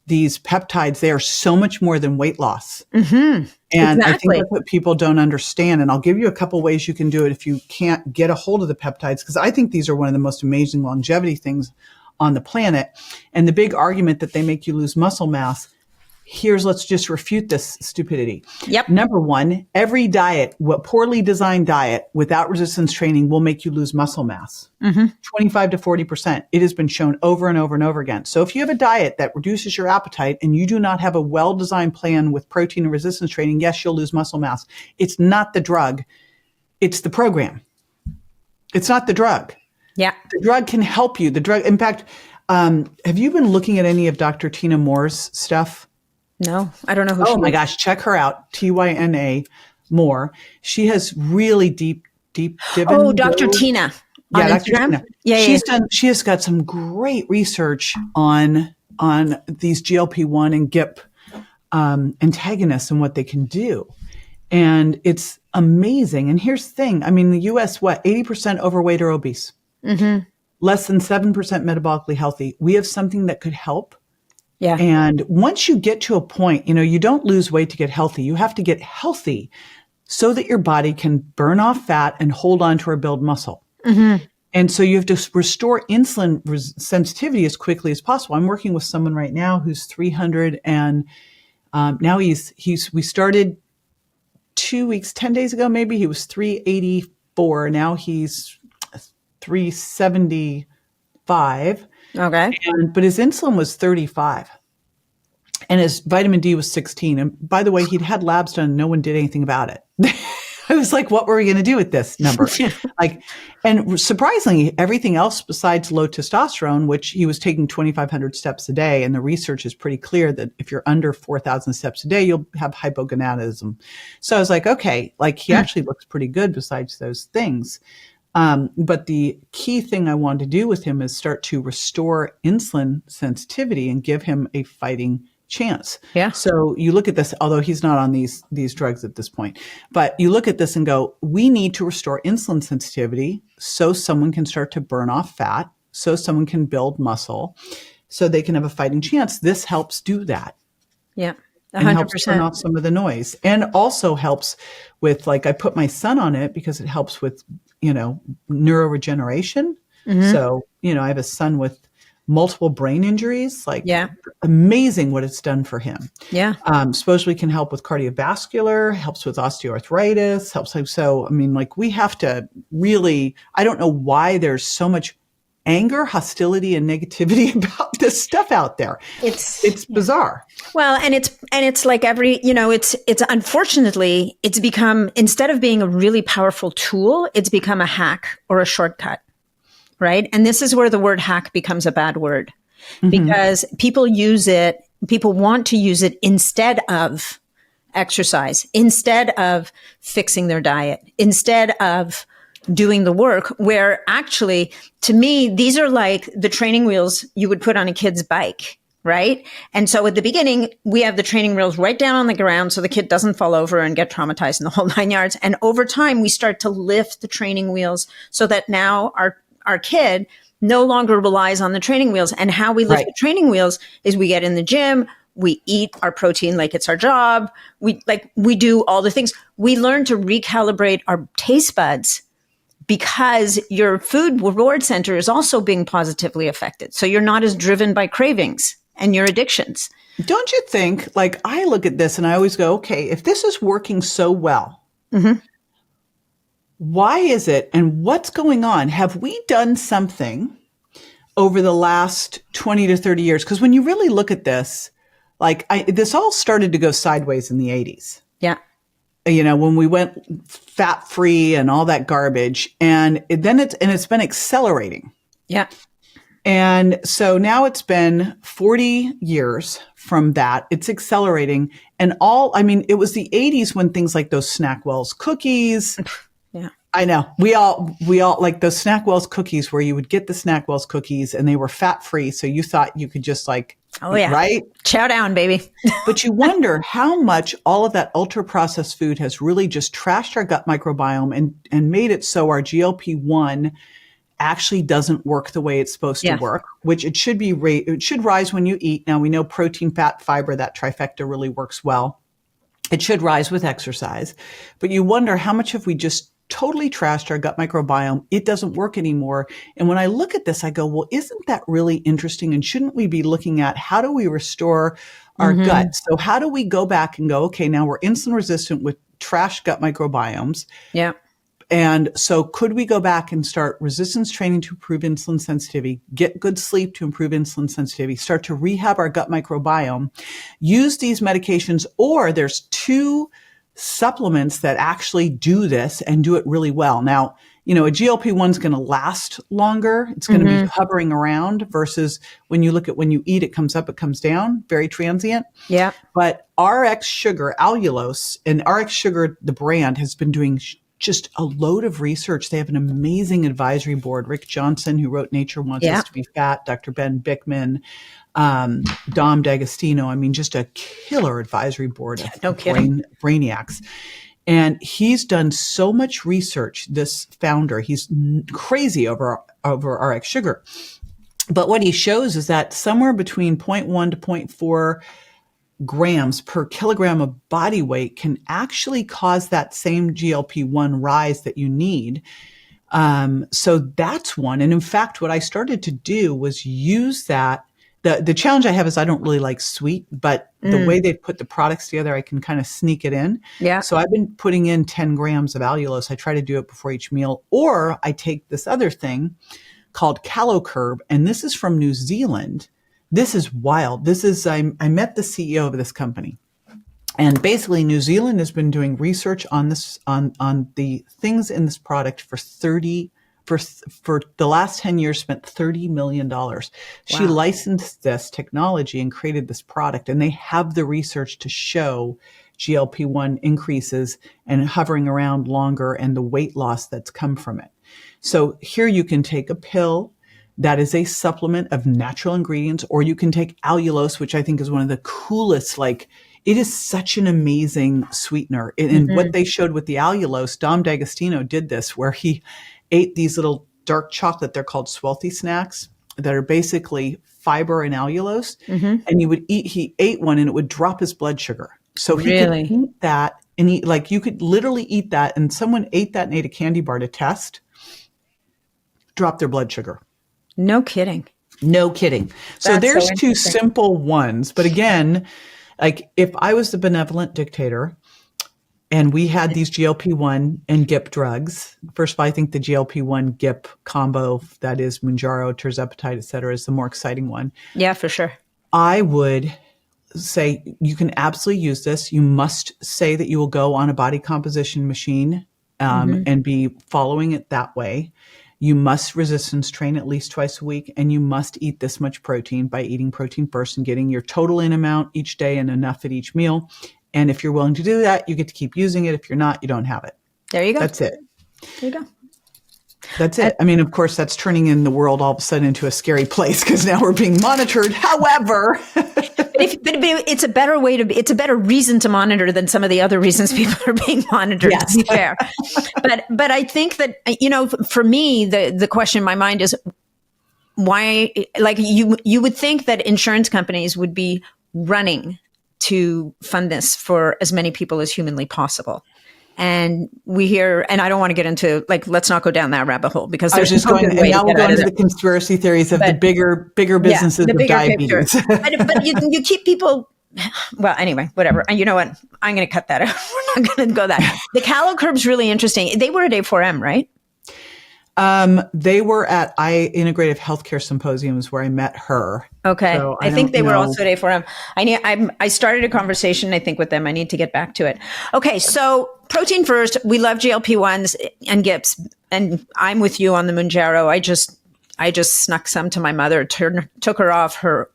these peptides. They are so much more than weight loss. And I think that's what people don't understand. And I'll give you a couple ways you can do it if you can't get a hold of the peptides, because I think these are one of the most amazing longevity things on the planet. And the big argument that they make you lose muscle mass, let's just refute this stupidity. Yep. Number one, every diet, poorly designed diet without resistance training will make you lose muscle mass. 25 to 40%. It has been shown over and over and over again. So if you have a diet that reduces your appetite and you do not have a well-designed plan with protein and resistance training, yes, you'll lose muscle mass. It's not the drug. It's the program. It's not the drug. Yeah. The drug can help you. The drug, in fact, have you been looking at any of Dr. Tina Moore's stuff? No, I don't know who she is. Oh my gosh, check her out. Tyna Moore. She has really deep dividend. Oh, Dr. Tina. Yeah, on Dr. Instagram? Tina. Yeah, She has got some great research on these GLP-1 and GIP antagonists and what they can do. And it's amazing. And here's the thing. I mean, the US, 80% overweight or obese, less than 7% metabolically healthy. We have something that could help. Yeah. And once you get to a point, you don't lose weight to get healthy. You have to get healthy so that your body can burn off fat and hold on to or build muscle. And so you have to restore insulin sensitivity as quickly as possible. I'm working with someone right now who's 300 and now we started 2 weeks, 10 days ago, maybe he was 384. Now he's 375. Okay. But his insulin was 35 and his vitamin D was 16. And by the way, he'd had labs done. No one did anything about it. I was like, what were we going to do with this number? And surprisingly, everything else besides low testosterone, which he was taking 2,500 steps a day. And the research is pretty clear that if you're under 4,000 steps a day, you'll have hypogonadism. So I was like, okay, he actually looks pretty good besides those things. But the key thing I wanted to do with him is start to restore insulin sensitivity and give him a fighting chance. Yeah. So you look at this, although he's not on these drugs at this point, but you look at this and go, we need to restore insulin sensitivity so someone can start to burn off fat, so someone can build muscle, so they can have a fighting chance. This helps do that. Yeah. 100%. And helps turn off some of the noise, and also helps with, I put my son on it because it helps with, neuroregeneration. So, I have a son with multiple brain injuries, amazing what it's done for him. Yeah. Supposedly can help with cardiovascular, helps with osteoarthritis, we have to really, I don't know why there's so much anger, hostility, and negativity about this stuff out there. It's bizarre. Well, and it's like it's unfortunately, it's become, instead of being a really powerful tool, it's become a hack or a shortcut. Right. And this is where the word hack becomes a bad word, because people want to use it instead of exercise, instead of fixing their diet, instead of doing the work, where actually, to me, these are like the training wheels you would put on a kid's bike. Right. And so at the beginning, we have the training wheels right down on the ground so the kid doesn't fall over and get traumatized in the whole 9 yards. And over time, we start to lift the training wheels so that now our kid no longer relies on the training wheels. And how we lift the training wheels is we get in the gym, we eat our protein like it's our job. We do all the things. We learn to recalibrate our taste buds because your food reward center is also being positively affected. So you're not as driven by cravings and your addictions. Don't you think, I look at this and I always go, okay, if this is working so well, why is it and what's going on? Have we done something over the last 20 to 30 years? Because when you really look at this, this all started to go sideways in the 80s. Yeah. When we went fat free and all that garbage, and then it's been accelerating. Yeah. And so now it's been 40 years from that. It's accelerating. And it was the 80s when things like those Snackwell's cookies. Yeah. I know. We all like those Snackwell's cookies where you would get the Snackwell's cookies and they were fat free. So you thought you could just oh yeah. Right? Chow down, baby. But you wonder how much all of that ultra processed food has really just trashed our gut microbiome and made it so our GLP-1 actually doesn't work the way it's supposed to work, which it should be. It should rise when you eat. Now we know protein, fat, fiber, that trifecta really works well. It should rise with exercise, but you wonder how much have we just totally trashed our gut microbiome. It doesn't work anymore. And when I look at this, I go, well, isn't that really interesting? And shouldn't we be looking at how do we restore our gut? So how do we go back and go, okay, now we're insulin resistant with trash gut microbiomes. Yeah. And so could we go back and start resistance training to improve insulin sensitivity, get good sleep to improve insulin sensitivity, start to rehab our gut microbiome, use these medications, or there's 2 supplements that actually do this and do it really well. Now, a GLP-1 is going to last longer. It's going to be hovering around versus when you look at when you eat, it comes up, it comes down, very transient. Yeah. But RX Sugar, allulose, and RX Sugar, the brand, has been doing just a load of research. They have an amazing advisory board. Rick Johnson, who wrote Nature Wants Us to Be Fat, Dr. Ben Bickman, Dom D'Agostino, I mean, just a killer advisory board of No kidding. brainiacs. And he's done so much research, this founder, he's crazy over RX sugar. But what he shows is that somewhere between 0.1 to 0.4 grams per kilogram of body weight can actually cause that same GLP-1 rise that you need. So that's one. And in fact, what I started to do was use that. The challenge I have is I don't really like sweet, but the way they put the products together, I can kind of sneak it in. Yeah. So I've been putting in 10 grams of allulose. I try to do it before each meal, or I take this other thing called CaloCurb, and this is from New Zealand. This is wild. I met the CEO of this company, and basically New Zealand has been doing research on this, on the things in this product for the last 10 years, spent $30 million. She licensed this technology and created this product, and they have the research to show GLP-1 increases and hovering around longer and the weight loss that's come from it. So here you can take a pill that is a supplement of natural ingredients, or you can take allulose, which I think is one of the coolest, it is such an amazing sweetener. And what they showed with the allulose, Dom D'Agostino did this, where he ate these little dark chocolate, they're called Swelty snacks, that are basically fiber and allulose. And he ate one and it would drop his blood sugar. So he could eat that, and you could literally eat that, and someone ate that and ate a candy bar to test, drop their blood sugar. No kidding. No kidding. So there's two simple ones. But again, if I was the benevolent dictator and we had these GLP-1 and GIP drugs, first of all, I think the GLP-1 GIP combo, that is Mounjaro, tirzepatide, et cetera, is the more exciting one. Yeah, for sure. I would say you can absolutely use this. You must say that you will go on a body composition machine and be following it that way. You must resistance train at least twice a week, and you must eat this much protein by eating protein first and getting your total in amount each day and enough at each meal. And if you're willing to do that, you get to keep using it. If you're not, you don't have it. There you go. That's it. There you go. That's it. I mean, of course, that's turning in the world all of a sudden into a scary place because now we're being monitored. However, but it's a better way it's a better reason to monitor than some of the other reasons people are being monitored, to be fair. But I think that, for me, the question in my mind is why, you would think that insurance companies would be running to fund this for as many people as humanly possible. And we hear, and I don't want to get into let's not go down that rabbit hole because there's just going, and now we'll go into the conspiracy theories of the bigger businesses of diabetes. but you keep people. Well, anyway, whatever. And you know what? I'm going to cut that out. We're not going to go that. The CaloCurb's really interesting. They were at A4M, right? They were at Integrative Healthcare Symposiums where I met her. Okay. So I think they were also at A4M. I started a conversation, I think, with them. I need to get back to it. Okay. So protein first. We love GLP-1s and GIPs, and I'm with you on the Mounjaro. I just snuck some to my mother, took her off her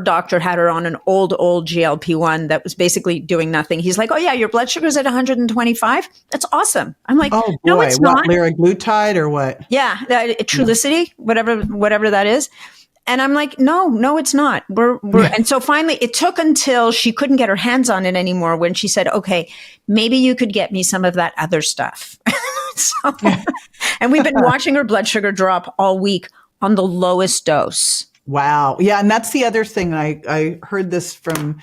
doctor had her on an old GLP-1 that was basically doing nothing. He's like, oh yeah, your blood sugar's at 125. That's awesome. I'm like, oh boy, no, it's not. Liraglutide or what? Yeah. Trulicity, whatever that is. And I'm like, no, it's not. And so finally it took until she couldn't get her hands on it anymore when she said, okay, maybe you could get me some of that other stuff. And we've been watching her blood sugar drop all week on the lowest dose. Wow. Yeah. And that's the other thing. I heard this from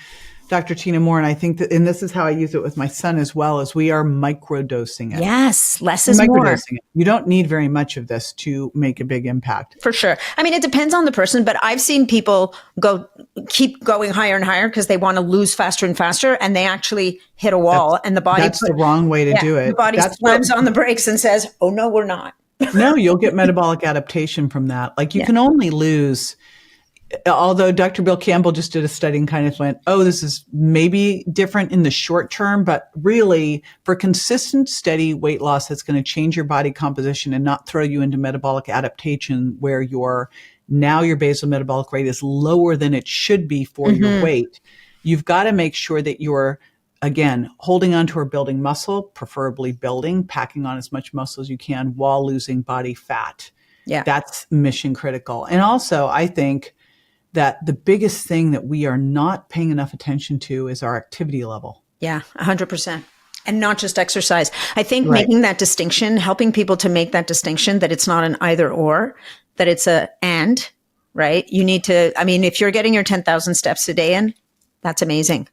Dr. Tina Moore, and I think that, and this is how I use it with my son as well, is we are microdosing it. Yes. Less is more. You don't need very much of this to make a big impact. For sure. I mean, it depends on the person, but I've seen people keep going higher and higher because they want to lose faster and faster, and they actually hit a wall, and the body. That's the wrong way to do it. The body slams on the brakes and says, oh no, we're not. No, you'll get metabolic adaptation from that. You can only lose, although Dr. Bill Campbell just did a study and kind of went, oh, this is maybe different in the short term, but really for consistent, steady weight loss that's going to change your body composition and not throw you into metabolic adaptation where your basal metabolic rate is lower than it should be for your weight. You've got to make sure that you're, again, holding on to or building muscle, preferably packing on as much muscle as you can while losing body fat. Yeah. That's mission critical. And also, I think that the biggest thing that we are not paying enough attention to is our activity level. Yeah, 100%. And not just exercise. I think Right. making that distinction, helping people to make that distinction, that it's not an either or, that it's a and, right? You need to, I mean, if you're getting your 10,000 steps a day in, that's amazing.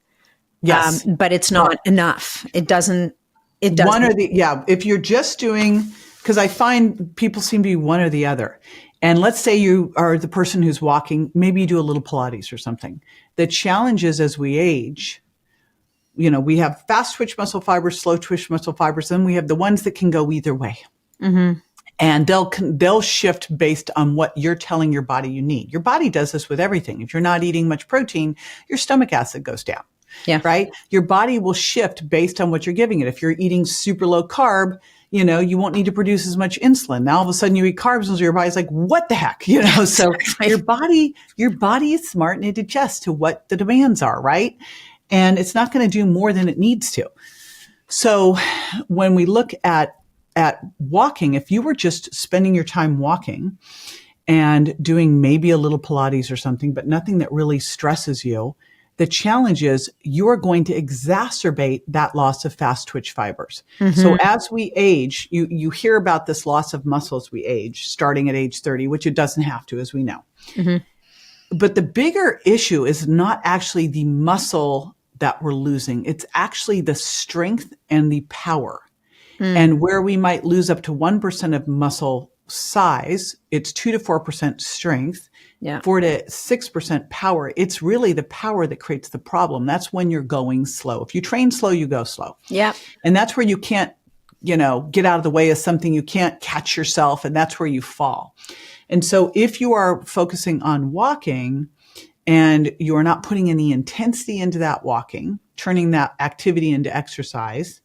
Yes. But it's not enough. It doesn't. One or the, yeah. If you're just doing, because I find people seem to be one or the other. And let's say you are the person who's walking, maybe you do a little Pilates or something. The challenge is as we age, you know, we have fast twitch muscle fibers, slow twitch muscle fibers, and we have the ones that can go either way. Mm-hmm. And they'll shift based on what you're telling your body you need. Your body does this with everything. If you're not eating much protein, your stomach acid goes down. Yeah. Right? Your body will shift based on what you're giving it. If you're eating super low carb, you know, you won't need to produce as much insulin. Now all of a sudden you eat carbs and your body's like, what the heck? You know, so your body is smart and it adjusts to what the demands are, right? And it's not going to do more than it needs to. So when we look at walking, if you were just spending your time walking and doing maybe a little Pilates or something, but nothing that really stresses you, the challenge is you are going to exacerbate that loss of fast twitch fibers. Mm-hmm. So as we age, you hear about this loss of muscle as we age, starting at age 30, which it doesn't have to, as we know. Mm-hmm. But the bigger issue is not actually the muscle that we're losing. It's actually the strength and the power. And where we might lose up to 1% of muscle size, it's 2 to 4% strength, 4 to 6% power. It's really the power that creates the problem. That's when you're going slow. If you train slow, you go slow. Yeah. And that's where you can't, you know, get out of the way of something. You can't catch yourself, and that's where you fall. And so if you are focusing on walking and you are not putting any intensity into that walking, turning that activity into exercise.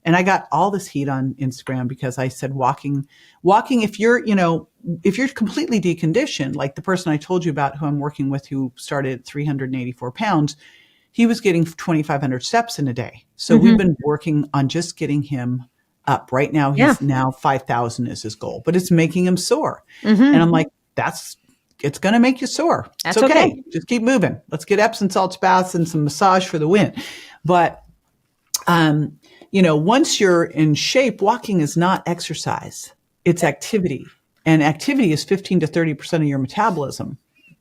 And I got all this heat on Instagram because I said walking, if you're, you know, if you're completely deconditioned, like the person I told you about who I'm working with who started at 384 pounds, he was getting 2,500 steps in a day. So we've been working on just getting him up. Right now, he's now 5,000 is his goal, but it's making him sore. And I'm like, it's going to make you sore. It's okay. Just keep moving. Let's get Epsom salts baths and some massage for the win. But, you know, once you're in shape, walking is not exercise. It's activity. And activity is 15 to 30% of your metabolism,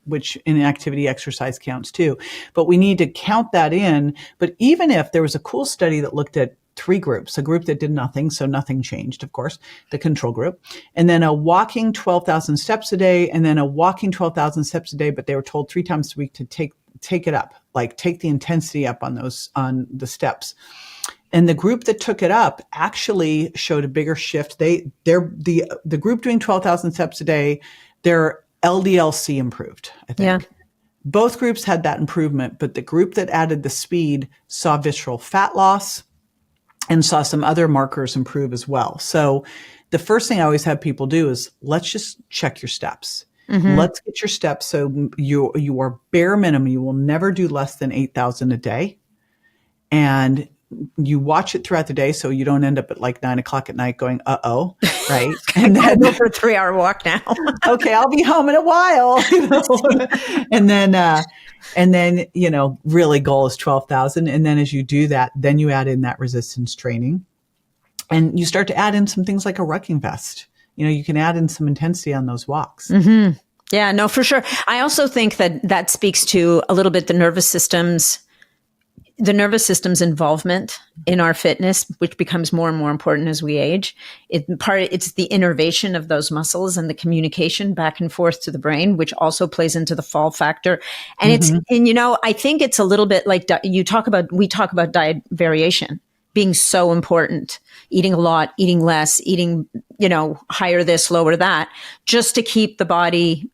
which in activity exercise counts too. But we need to count that in. But even if there was a cool study that looked at 3 groups, a group that did nothing, so nothing changed, of course, the control group, and then a walking 12,000 steps a day, and then a walking 12,000 steps a day, but they were told 3 times a week to take it up, like take the intensity up on the steps. And the group that took it up actually showed a bigger shift. The group doing 12,000 steps a day, their LDL-C improved, I think. Yeah. Both groups had that improvement, but the group that added the speed saw visceral fat loss and saw some other markers improve as well. So the first thing I always have people do is let's just check your steps. Let's get your steps. So you are bare minimum. You will never do less than 8,000 a day. And you watch it throughout the day so you don't end up at like 9 o'clock at night going, uh-oh, right? And then go for a 3-hour walk now. Okay, I'll be home in a while. You know? And then, you know, really goal is 12,000. And then as you do that, then you add in that resistance training and you start to add in some things like a rucking vest. You know, you can add in some intensity on those walks. Yeah, no, for sure. I also think that speaks to a little bit the nervous system's involvement in our fitness, which becomes more and more important as we age. It's the innervation of those muscles and the communication back and forth to the brain, which also plays into the fall factor. And and you know, I think it's a little bit like we talk about diet variation being so important, eating a lot, eating less, eating, you know, higher this, lower that, just to keep the body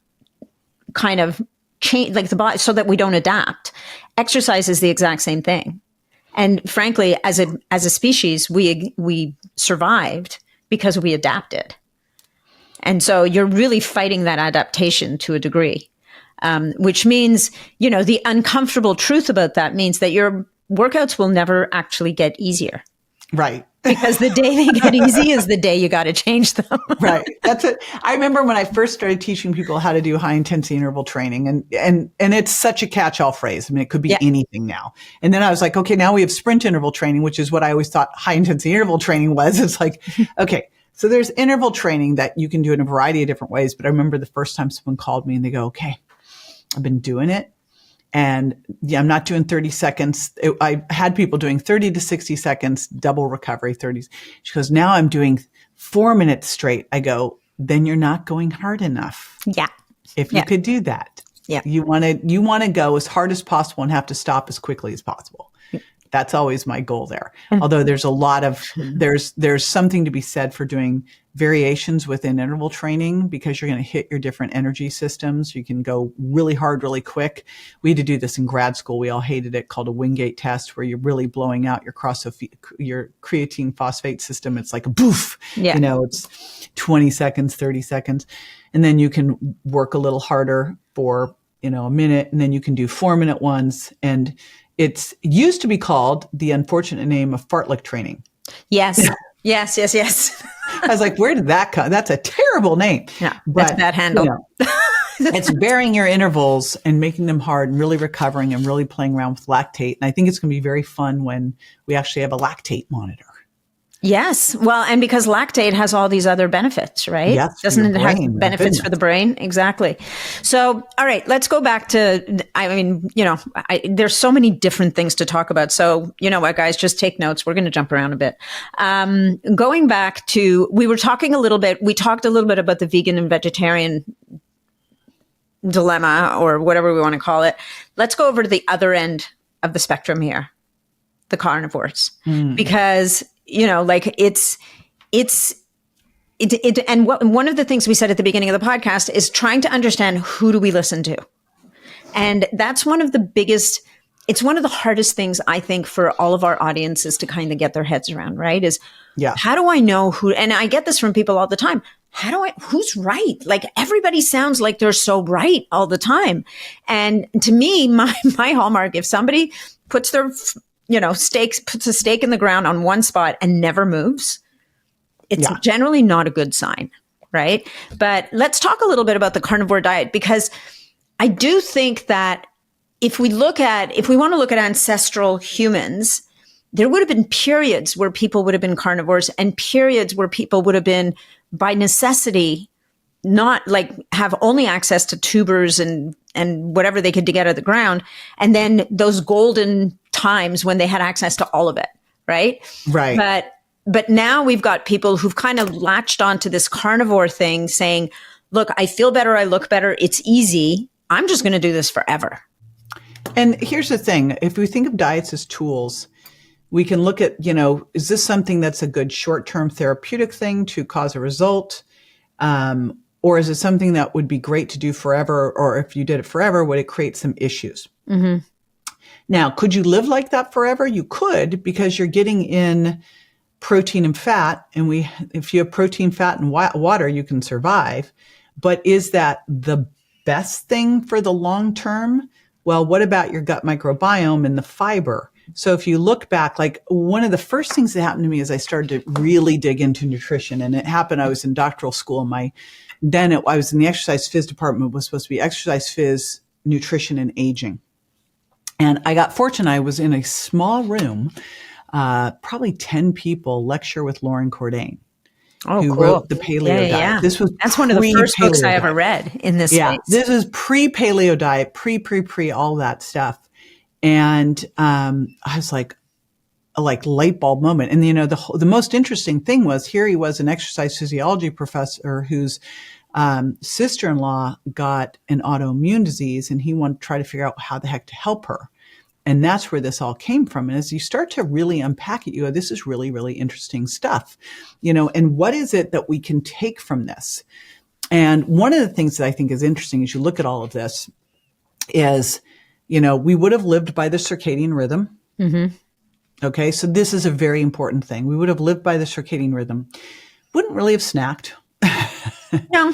kind of change, like the body, so that we don't adapt. Exercise is the exact same thing. And frankly, as a species, we survived because we adapted. And so you're really fighting that adaptation to a degree, which means, you know, the uncomfortable truth about that means that your workouts will never actually get easier. Right. Because the day they get easy is the day you got to change them. Right. That's it. I remember when I first started teaching people how to do high intensity interval training, and it's such a catch-all phrase. I mean, it could be anything now. And then I was like, okay, now we have sprint interval training, which is what I always thought high intensity interval training was. It's like, okay, so there's interval training that you can do in a variety of different ways. But I remember the first time someone called me and they go, okay, I've been doing it. And yeah, I'm not doing 30 seconds. I had people doing 30 to 60 seconds, double recovery 30s. She goes, now I'm doing 4 minutes straight. I go, then you're not going hard enough. Yeah. If you could do that, you want to go as hard as possible and have to stop as quickly as possible. That's always my goal there. Although there's a lot of, there's something to be said for doing variations within interval training because you're going to hit your different energy systems. You can go really hard, really quick. We had to do this in grad school. We all hated it, called a Wingate test, where you're really blowing out your your creatine phosphate system. It's like a boof, it's 20 seconds, 30 seconds. And then you can work a little harder for, a minute, and then you can do 4-minute ones. And it's used to be called the unfortunate name of fartlek training. Yes. Yes. I was like, where did that come? That's a terrible name. Yeah, that's a bad handle. It's varying your intervals and making them hard and really recovering and really playing around with lactate. And I think it's going to be very fun when we actually have a lactate monitor. Yes. Well, and because lactate has all these other benefits, right? Yes, Doesn't it have benefits for the brain? Exactly. So, all right, let's go back to, there's so many different things to talk about. So, you know what, guys, just take notes. We're going to jump around a bit. Going back to, we talked a little bit about the vegan and vegetarian dilemma, or whatever we want to call it. Let's go over to the other end of the spectrum here, the carnivores, because one of the things we said at the beginning of the podcast is trying to understand, who do we listen to? And that's one of the hardest things, I think, for all of our audiences to kind of get their heads around, right? How do I know who, and I get this from people all the time. Who's right? Like, everybody sounds like they're so right all the time. And to me, my hallmark, if somebody puts their puts a stake in the ground on one spot and never moves, it's generally not a good sign, right? But let's talk a little bit about the carnivore diet, because I do think that if we want to look at ancestral humans, there would have been periods where people would have been carnivores and periods where people would have been, by necessity, not like have only access to tubers and whatever they could get out of the ground. And then those golden times when they had access to all of it. Right. Right. But now we've got people who've kind of latched onto this carnivore thing, saying, look, I feel better. I look better. It's easy. I'm just going to do this forever. And here's the thing. If we think of diets as tools, we can look at, is this something that's a good short-term therapeutic thing to cause a result? Or is it something that would be great to do forever? Or if you did it forever, would it create some issues? Mm-hmm. Now, could you live like that forever? You could, because you're getting in protein and fat. And if you have protein, fat, and water, you can survive. But is that the best thing for the long term? Well, what about your gut microbiome and the fiber? So if you look back, like, one of the first things that happened to me is I started to really dig into nutrition. And it happened, I was in doctoral school. I was in the exercise phys department. It was supposed to be exercise phys, nutrition, and aging. And I got fortunate. I was in a small room, probably 10 people, lecture with Lauren Cordain, who wrote the Paleo Diet. That's one of the first books I ever read in this space. This is pre-Paleo Diet, pre, all that stuff. And I was like light bulb moment. And, the most interesting thing was, here he was, an exercise physiology professor whose sister-in-law got an autoimmune disease, and he wanted to try to figure out how the heck to help her. And that's where this all came from. And as you start to really unpack it, this is really, really interesting stuff, and what is it that we can take from this? And one of the things that I think is interesting as you look at all of this is, we would have lived by the circadian rhythm. Mm-hmm. Okay. So this is a very important thing. We would have lived by the circadian rhythm. Wouldn't really have snacked. No.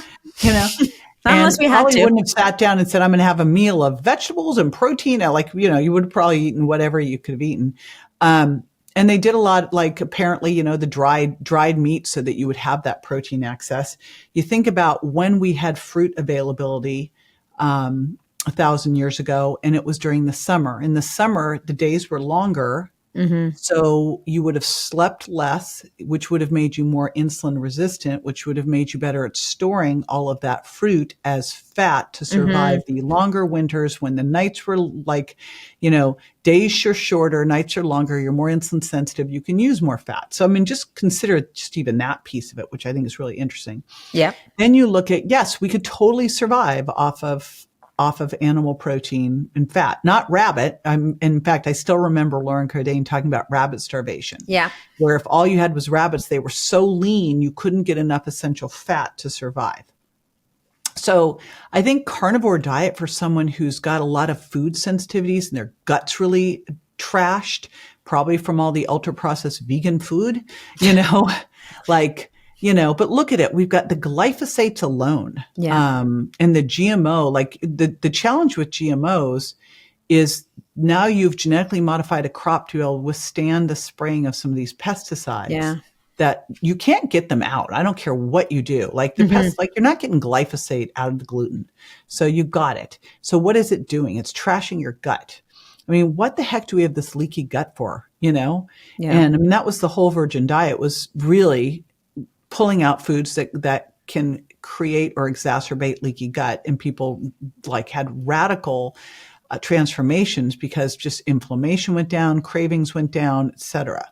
Unless we had to. Wouldn't have sat down and said, I'm going to have a meal of vegetables and protein. You would have probably eaten whatever you could have eaten. And And they did a lot, like apparently, the dried meat so that you would have that protein access. You think about when we had fruit availability 1,000 years ago, and it was during the summer. In the summer, the days were longer. So you would have slept less, which would have made you more insulin resistant, which would have made you better at storing all of that fruit as fat to survive the longer winters when the nights were like, days are shorter, nights are longer, you're more insulin sensitive, you can use more fat. So, I mean, just consider just even that piece of it, which I think is really interesting. Yeah. Then you look at, yes, we could totally survive off of animal protein and fat, not rabbit. In fact, I still remember Lauren Cordain talking about rabbit starvation. Yeah. Where if all you had was rabbits, they were so lean, you couldn't get enough essential fat to survive. So I think carnivore diet for someone who's got a lot of food sensitivities and their gut's really trashed, probably from all the ultra processed vegan food, but look at it. We've got the glyphosates alone, and the GMO. Like the challenge with GMOs is now you've genetically modified a crop to be able to withstand the spraying of some of these pesticides that you can't get them out. I don't care what you do. Like the pests, like you're not getting glyphosate out of the gluten. So you got it. So what is it doing? It's trashing your gut. I mean, what the heck do we have this leaky gut for? And I mean, that was the whole virgin diet, was really pulling out foods that can create or exacerbate leaky gut. And people had radical transformations because just inflammation went down, cravings went down, et cetera.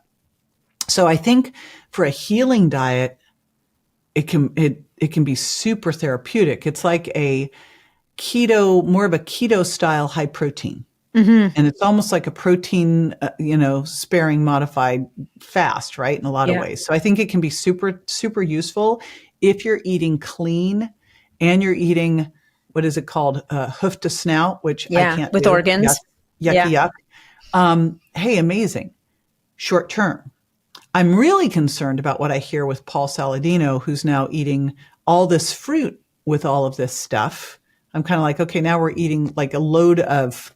So I think for a healing diet, it can be super therapeutic. It's like a keto, more of a keto style high protein. And it's almost like a protein, sparing modified fast, right? In a lot of ways. So I think it can be super, super useful if you're eating clean and you're eating, what is it called? Hoof to snout, which I can't with do. organs. Yuck. Hey, amazing. Short term. I'm really concerned about what I hear with Paul Saladino, who's now eating all this fruit with all of this stuff. I'm kind of like, okay, now we're eating like a load of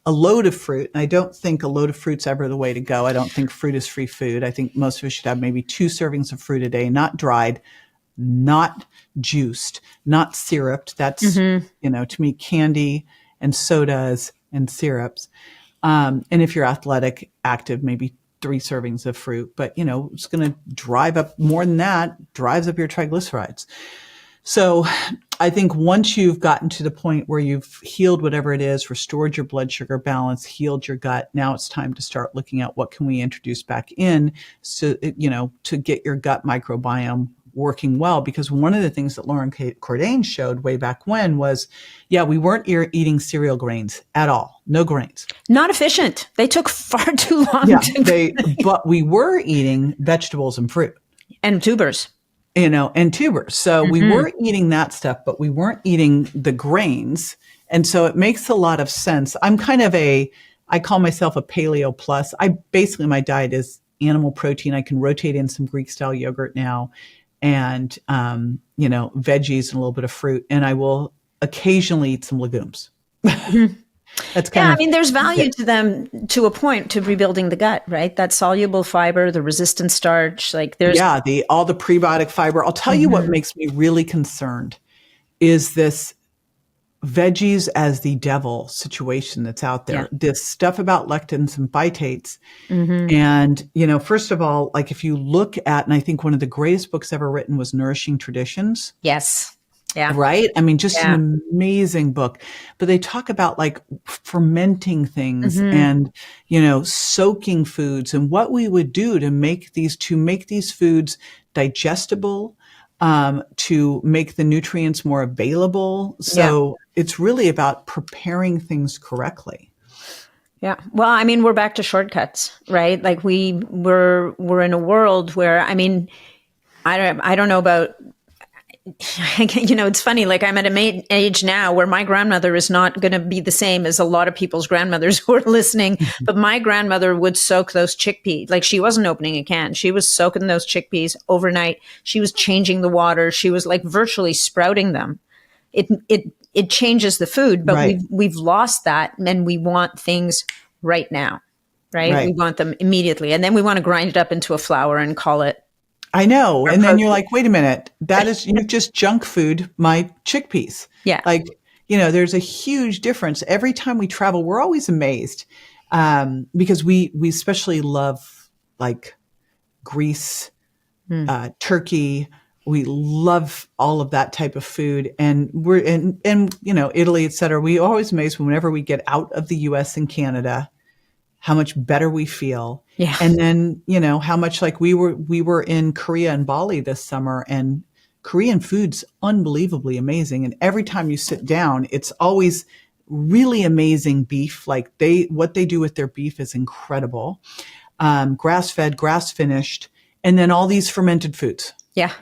fruit. And I don't think a load of fruit's ever the way to go. I don't think fruit is free food. I think most of us should have maybe 2 servings of fruit a day, not dried, not juiced, not syruped. That's, to me, candy and sodas and syrups. And if you're athletic, active, maybe 3 servings of fruit. But, it's going to drive up more than that, drives up your triglycerides. So I think once you've gotten to the point where you've healed whatever it is, restored your blood sugar balance, healed your gut, now it's time to start looking at what can we introduce back in, so, to get your gut microbiome working well. Because one of the things that Lauren Cordain showed way back when was, we weren't eating cereal grains at all. No grains. Not efficient. They took far too long but we were eating vegetables and fruit. And tubers. And tubers. So we were eating that stuff, but we weren't eating the grains. And so it makes a lot of sense. I'm kind of I call myself a paleo plus. My diet is animal protein. I can rotate in some Greek style yogurt now and, veggies and a little bit of fruit. And I will occasionally eat some legumes. That's kind of, there's value to them to a point, to rebuilding the gut, right? That soluble fiber, the resistant starch, there's all the prebiotic fiber. I'll tell you what makes me really concerned is this veggies as the devil situation that's out there. This stuff about lectins and phytates. And, first of all, if you look at, and I think one of the greatest books ever written was Nourishing Traditions. Yes. Yeah. Right. I mean, just an amazing book, but they talk about fermenting things and, soaking foods and what we would do to make these foods digestible, to make the nutrients more available. So it's really about preparing things correctly. Yeah. Well, we're back to shortcuts, right? We're in a world where, I don't know about, it's funny, I'm at an age now where my grandmother is not going to be the same as a lot of people's grandmothers who are listening. But my grandmother would soak those chickpeas. She wasn't opening a can. She was soaking those chickpeas overnight. She was changing the water. She was virtually sprouting them. It changes the food, but we've lost that, and we want things right now. right? Right. We want them immediately. And then we want to grind it up into a flour and call it. I know. And then protein. you're like, wait a minute, you've just junk food my chickpeas. Yeah. Like, there's a huge difference. Every time we travel, we're always amazed because we especially love like Greece, Turkey. We love all of that type of food. And we're in Italy, et cetera. We always amazed whenever we get out of the US and Canada, how much better we feel. Yeah. And then, how much like we were in Korea and Bali this summer, and Korean food's unbelievably amazing. And every time you sit down, it's always really amazing beef. Like what they do with their beef is incredible. Grass-fed, grass-finished, and then all these fermented foods. Yeah.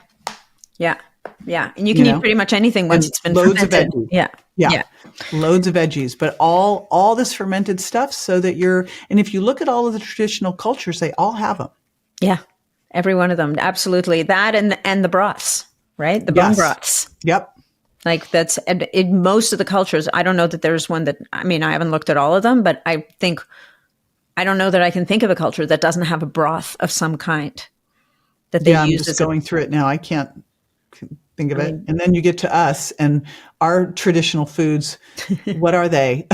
Yeah. Yeah. And you can eat pretty much anything once it's been loads fermented. of veggies. Yeah. Loads of veggies, but all this fermented stuff so that and if you look at all of the traditional cultures, they all have them. Yeah. Every one of them. Absolutely. That and the broths, right? The bone broths. Yep. Like that's in most of the cultures. I don't know that there's one that, I haven't looked at all of them, but I don't know that I can think of a culture that doesn't have a broth of some kind that they use. I'm just going through it now. I can't think of it. And then you get to us and our traditional foods. What are they?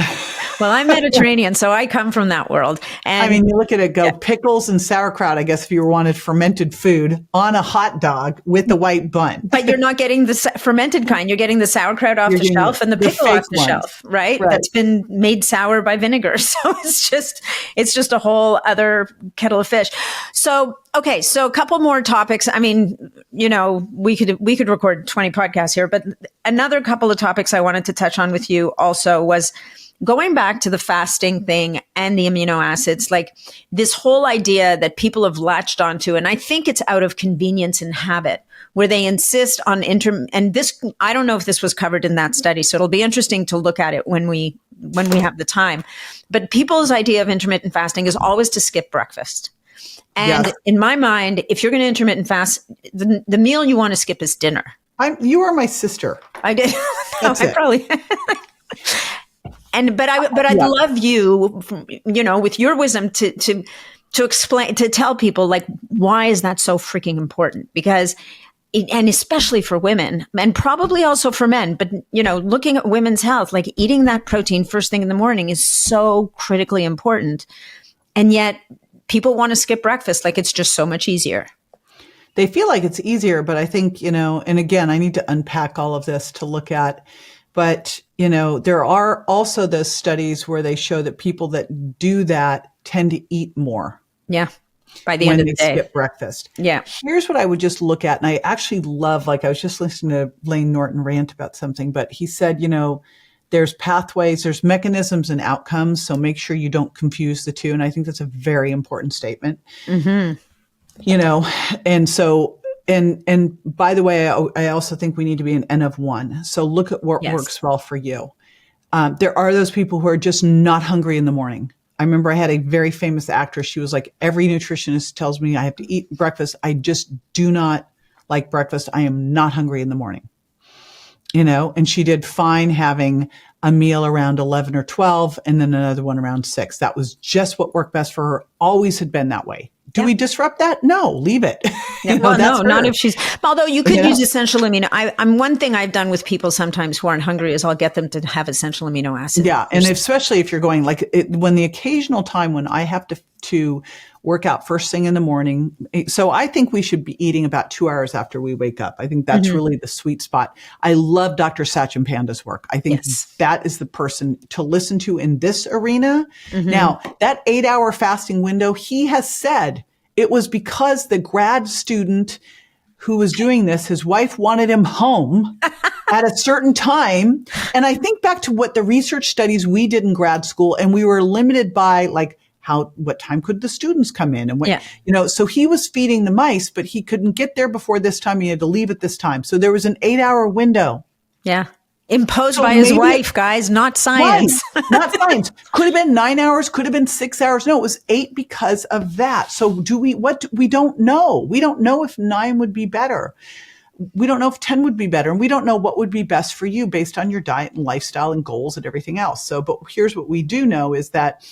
Well, I'm Mediterranean, so I come from that world. And you look at it, pickles and sauerkraut, I guess, if you wanted fermented food on a hot dog with the white bun. But you're not getting the fermented kind. You're getting the sauerkraut off the shelf and the pickle off the shelf, right? That's been made sour by vinegar. So it's just a whole other kettle of fish. So, okay. So a couple more topics. We could record 20 podcasts here, but another couple of topics I wanted to touch on with you also was going back to the fasting thing and the amino acids, like this whole idea that people have latched onto, and I think it's out of convenience and habit, where they insist on and this, I don't know if this was covered in that study, so it'll be interesting to look at it when we have the time. But people's idea of intermittent fasting is always to skip breakfast. And in my mind, if you're going to intermittent fast, the meal you want to skip is dinner. You are my sister. I did. That's it. Probably. But I'd love you, with your wisdom to explain, to tell people like, why is that so freaking important? Because, and especially for women and probably also for men, but looking at women's health, like eating that protein first thing in the morning is so critically important. And yet people want to skip breakfast. Like it's just so much easier. They feel like it's easier, but I think, and again, I need to unpack all of this to look at. But, there are also those studies where they show that people that do that tend to eat more. Yeah. By the end of the day. Skip breakfast. Yeah. Here's what I would just look at. And I actually love, I was just listening to Lane Norton rant about something, but he said, there's pathways, there's mechanisms and outcomes. So make sure you don't confuse the two. And I think that's a very important statement. Mm-hmm. And so, and by the way, I also think we need to be an N of one. So look at what works well for you. There are those people who are just not hungry in the morning. I remember I had a very famous actress. She was like, every nutritionist tells me I have to eat breakfast. I just do not like breakfast. I am not hungry in the morning. And she did fine having a meal around 11 or 12 and then another one around 6. That was just what worked best for her. Always had been that way. Do we disrupt that? No, leave it. Not if she's, although you could use essential amino. I'm one thing I've done with people sometimes who aren't hungry is I'll get them to have essential amino acids. Yeah. And especially if you're going when the occasional time when I have to work out first thing in the morning. So I think we should be eating about 2 hours after we wake up. I think that's really the sweet spot. I love Dr. Sachin Panda's work. I think that is the person to listen to in this arena. Mm-hmm. Now, that 8-hour fasting window, he has said it was because the grad student who was doing this, his wife wanted him home at a certain time. And I think back to what the research studies we did in grad school, and we were limited by what time could the students come in? And so he was feeding the mice, but he couldn't get there before this time. He had to leave at this time. So there was an 8-hour window. Yeah. Imposed by his wife, guys, not science. Right, not science. Could have been 9 hours, could have been 6 hours. No, it was 8 because of that. So we don't know. We don't know if 9 would be better. We don't know if 10 would be better. And we don't know what would be best for you based on your diet and lifestyle and goals and everything else. So, but here's what we do know is that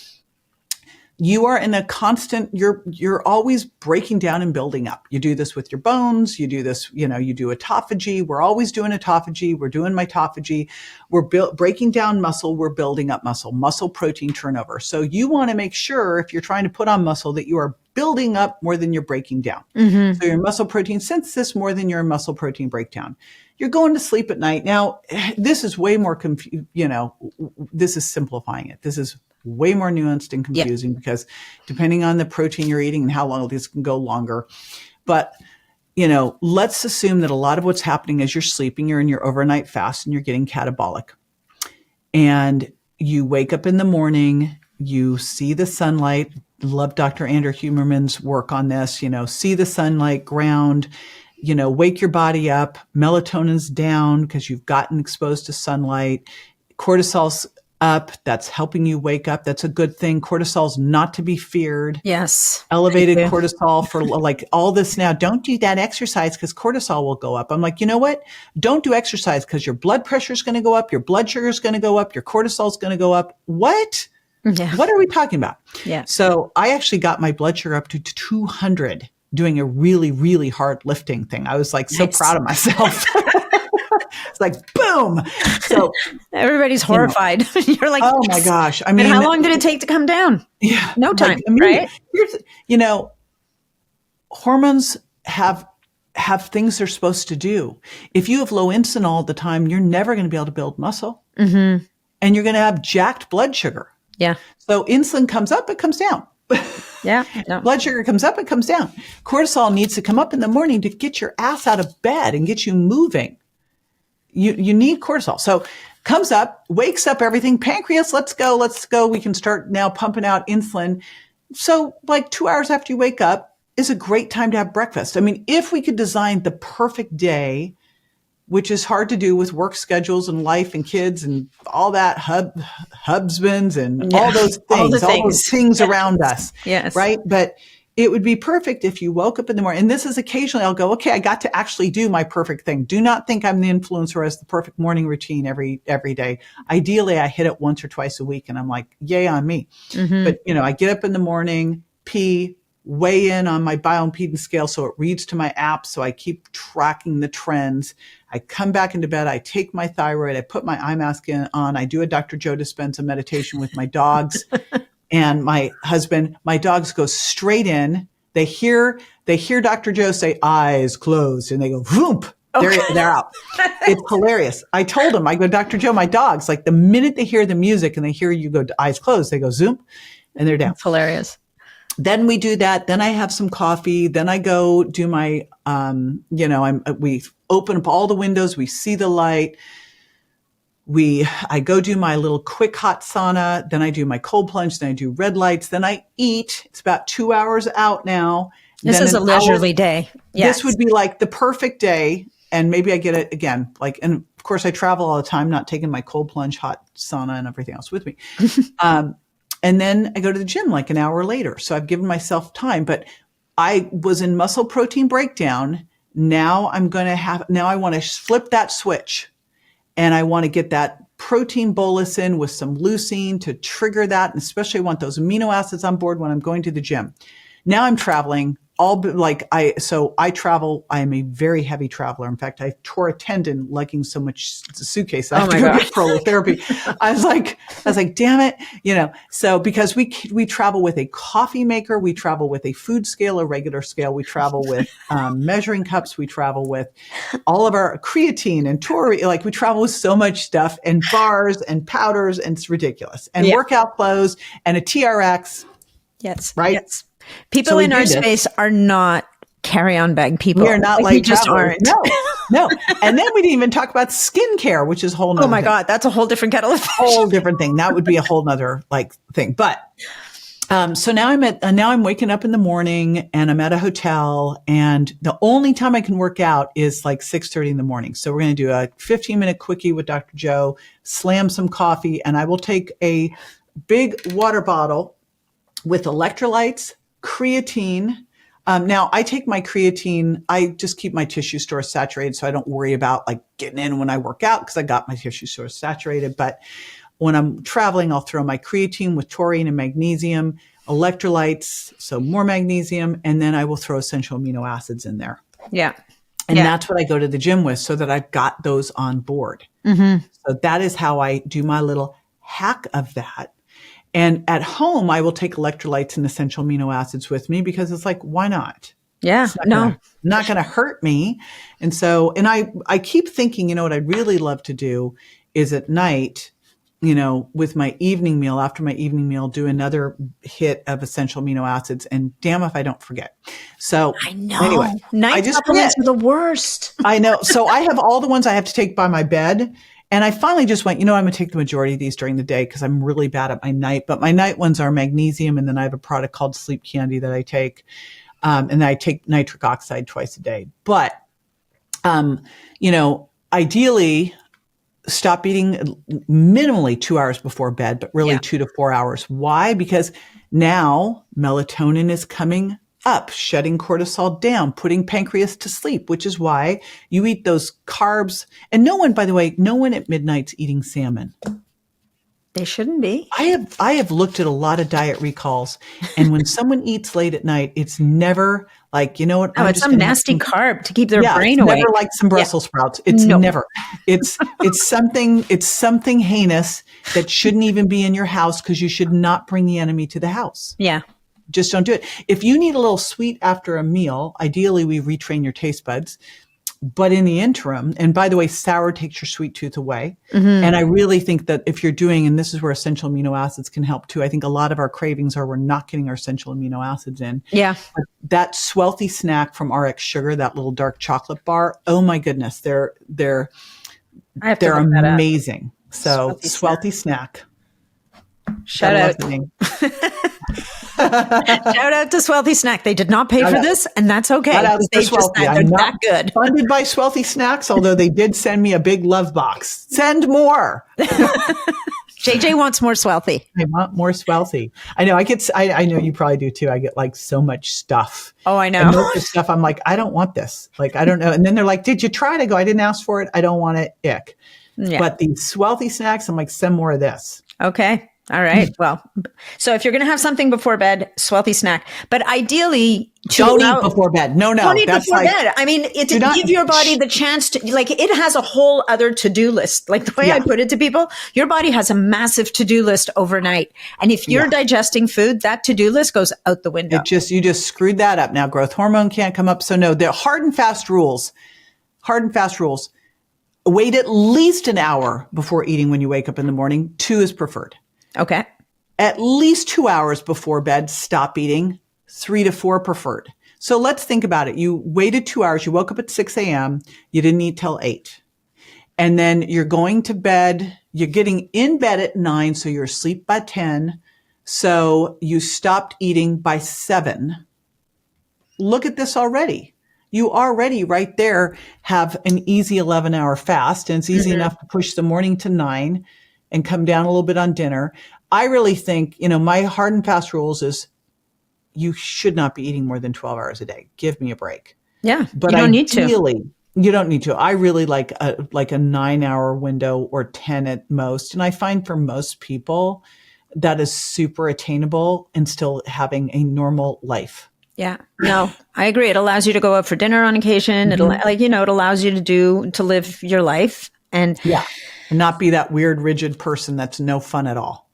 you are in a constant, you're always breaking down and building up. You do this with your bones. You do this, you do autophagy. We're always doing autophagy. We're doing mitophagy. We're breaking down muscle. We're building up muscle protein turnover. So you want to make sure if you're trying to put on muscle that you are building up more than you're breaking down. Mm-hmm. So your muscle protein synthesis more than your muscle protein breakdown. You're going to sleep at night. Now, this is way more this is simplifying it. This is way more nuanced and confusing because depending on the protein you're eating and how long this can go longer. But, let's assume that a lot of what's happening as you're sleeping, you're in your overnight fast and you're getting catabolic. And you wake up in the morning, you see the sunlight. Love Dr. Andrew Huberman's work on this, see the sunlight, ground, wake your body up. Melatonin's down because you've gotten exposed to sunlight. Cortisol's up. That's helping you wake up. That's a good thing. Cortisol's not to be feared. Yes. Elevated cortisol for like all this now. Don't do that exercise because cortisol will go up. I'm like, you know what? Don't do exercise because your blood pressure is going to go up. Your blood sugar is going to go up. Your cortisol is going to go up. What? Yeah. What are we talking about? Yeah. So I actually got my blood sugar up to 200 doing a really, really hard lifting thing. I was like so proud of myself. It's like, boom. So everybody's horrified. You're like, oh my gosh. I mean, and how long did it take to come down? Yeah. No time, right? Hormones have things they're supposed to do. If you have low insulin all the time, you're never going to be able to build muscle. Mm-hmm. And you're going to have jacked blood sugar. Yeah. So insulin comes up, it comes down. Yeah. No. Blood sugar comes up, it comes down. Cortisol needs to come up in the morning to get your ass out of bed and get you moving. You need cortisol. So comes up, wakes up everything. Pancreas, let's go. We can start now pumping out insulin. So like 2 hours after you wake up is a great time to have breakfast. I mean, if we could design the perfect day, which is hard to do with work schedules and life and kids and all that husbands and all those things around us. Yes. Right. But it would be perfect if you woke up in the morning. And this is occasionally I'll go, okay, I got to actually do my perfect thing. Do not think I'm the influencer who has the perfect morning routine every day. Ideally, I hit it once or twice a week and I'm like, yay on me. Mm-hmm. But, I get up in the morning, pee, weigh in on my bioimpedance scale so it reads to my app. So I keep tracking the trends. I come back into bed. I take my thyroid. I put my eye mask on. I do a Dr. Joe Dispenza meditation with my dogs. And my husband, my dogs go straight in. They hear Dr. Joe say eyes closed and they go, whoop, they're out. It's hilarious. I told him, I go, Dr. Joe, my dogs, like the minute they hear the music and they hear you go eyes closed, they go zoom and they're down. It's hilarious. Then we do that. Then I have some coffee. Then I go do my, we open up all the windows. We see the light. I go do my little quick hot sauna. Then I do my cold plunge. Then I do red lights. Then I eat. It's about 2 hours out now. This is a leisurely day. Yes. This would be like the perfect day. And maybe I get it again. And of course I travel all the time, not taking my cold plunge, hot sauna and everything else with me. And then I go to the gym like an hour later. So I've given myself time, but I was in muscle protein breakdown. Now I want to flip that switch and I want to get that protein bolus in with some leucine to trigger that. And especially I want those amino acids on board when I'm going to the gym. Now I'm traveling I travel. I am a very heavy traveler. In fact, I tore a tendon lugging so much suitcase. I have to go get prolotherapy. I was like, damn it. So because we travel with a coffee maker, we travel with a food scale, a regular scale. We travel with measuring cups. We travel with all of our creatine and taurine. Like we travel with so much stuff and bars and powders and it's ridiculous. And workout clothes and a TRX. Yes. Right. Yes. People in our space are not carry-on bag people. We are not like we just aren't. No. And then we didn't even talk about skincare, which is a whole nother thing. God, that's a whole different kettle of fish. Whole different thing. That would be a whole nother thing. But so now I'm waking up in the morning and I'm at a hotel and the only time I can work out is like 6:30 in the morning. So we're going to do a 15-minute quickie with Dr. Joe, slam some coffee, and I will take a big water bottle with electrolytes, creatine. Now I take my creatine. I just keep my tissue stores saturated so I don't worry about like getting in when I work out because I got my tissue stores saturated. But When I'm traveling, I'll throw my creatine with taurine and magnesium, electrolytes, so more magnesium, and then I will throw essential amino acids in there. Yeah. And that's what I go to the gym with so that I've got those on board. Mm-hmm. So that is how I do my little hack of that. And at home, I will take electrolytes and essential amino acids with me because it's like, why not? Yeah. Not going to hurt me. And so, and I keep thinking, you know, what I'd really love to do is at night, you know, with my evening meal, after my evening meal, do another hit of essential amino acids. And damn if I don't forget. So I know. Anyway, night supplements are the worst. I know. So I have all the ones I have to take by my bed. And I finally just went, you know, I'm going to take the majority of these during the day because I'm really bad at my night. But my night ones are magnesium. And then I have a product called Sleep Candy that I take. And I take nitric oxide twice a day. But, you know, ideally, stop eating minimally 2 hours before bed, but really 2 to 4 hours. Why? Because now melatonin is coming up, shutting cortisol down, putting pancreas to sleep, which is why you eat those carbs. And no one, by the way, no one at midnight's eating salmon. They shouldn't be. I have looked at a lot of diet recalls, and when someone eats late at night, it's never like, you know what? Oh, it's some nasty carb to keep their brain awake. Never like some Brussels sprouts. It's never. It's something heinous that shouldn't even be in your house because you should not bring the enemy to the house. Yeah. Just don't do it. If you need a little sweet after a meal, ideally we retrain your taste buds. But in the interim, and by the way, sour takes your sweet tooth away. Mm-hmm. And I really think that if you're doing, and this is where essential amino acids can help too. I think a lot of our cravings are we're not getting our essential amino acids in. Yeah. But that Swelthy snack from RX Sugar, that little dark chocolate bar, oh my goodness, they're amazing. So Swelthy snack. Shout out. Shout out to Swelthy Snack. They did not pay for this, and that's okay. They're that good. Funded by Swelthy Snacks, although they did send me a big love box. Send more. JJ wants more Swelthy. I want more Swelthy. I know. I know you probably do too. I get like so much stuff. Oh, I know. And most of the stuff, I'm like, I don't want this. Like, I don't know. And then they're like, did you try it? I go, I didn't ask for it. I don't want it. Ick. Yeah. But the Swelthy Snacks, I'm like, send more of this. Okay. All right. Well, so if you're going to have something before bed, Swelthy Snack, but ideally don't eat before bed. No. Don't eat before bed. I mean, give your body the chance to, like, it has a whole other to-do list. Like the way I put it to people, your body has a massive to-do list overnight. And if you're digesting food, that to-do list goes out the window. You just screwed that up. Now growth hormone can't come up. So no, they're hard and fast rules. Wait at least an hour before eating when you wake up in the morning. 2 is preferred. Okay. At least 2 hours before bed, stop eating. 3 to 4 preferred. So let's think about it. You waited 2 hours. You woke up at 6 a.m. You didn't eat till 8. And then you're going to bed. You're getting in bed at 9. So you're asleep by 10. So you stopped eating by 7. Look at this already. You already right there have an easy 11-hour fast. And it's easy enough to push the morning to 9. And come down a little bit on dinner. I really think, my hard and fast rules is you should not be eating more than 12 hours a day. Give me a break. Yeah, but you don't need to. You don't need to. I really like a 9-hour window or 10 at most. And I find for most people that is super attainable and still having a normal life. Yeah, no, I agree. It allows you to go out for dinner on occasion. Mm-hmm. It allows you to live your life and not be that weird, rigid person that's no fun at all.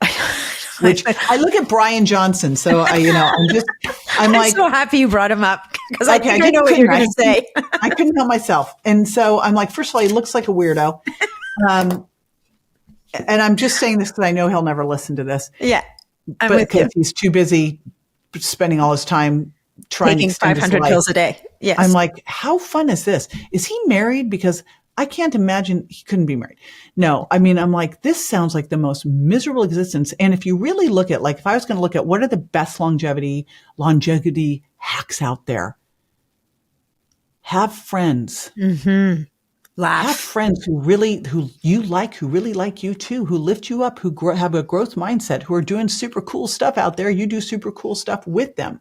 Which I look at Brian Johnson. So I'm like, so happy you brought him up because I know what you're going to say. I couldn't help myself. And so I'm like, first of all, he looks like a weirdo. And I'm just saying this because I know he'll never listen to this. Yeah. I'm with you. He's too busy spending all his time trying taking to extend 500 pills a day. Yes. I'm like, how fun is this? Is he married? Because I can't imagine he couldn't be married. No, I mean, I'm like, this sounds like the most miserable existence. And if you really look at, like, if I was going to look at what are the best longevity hacks out there, have friends. Mm-hmm. laugh. Have friends who really like you too, who lift you up, who have a growth mindset, who are doing super cool stuff out there. You do super cool stuff with them.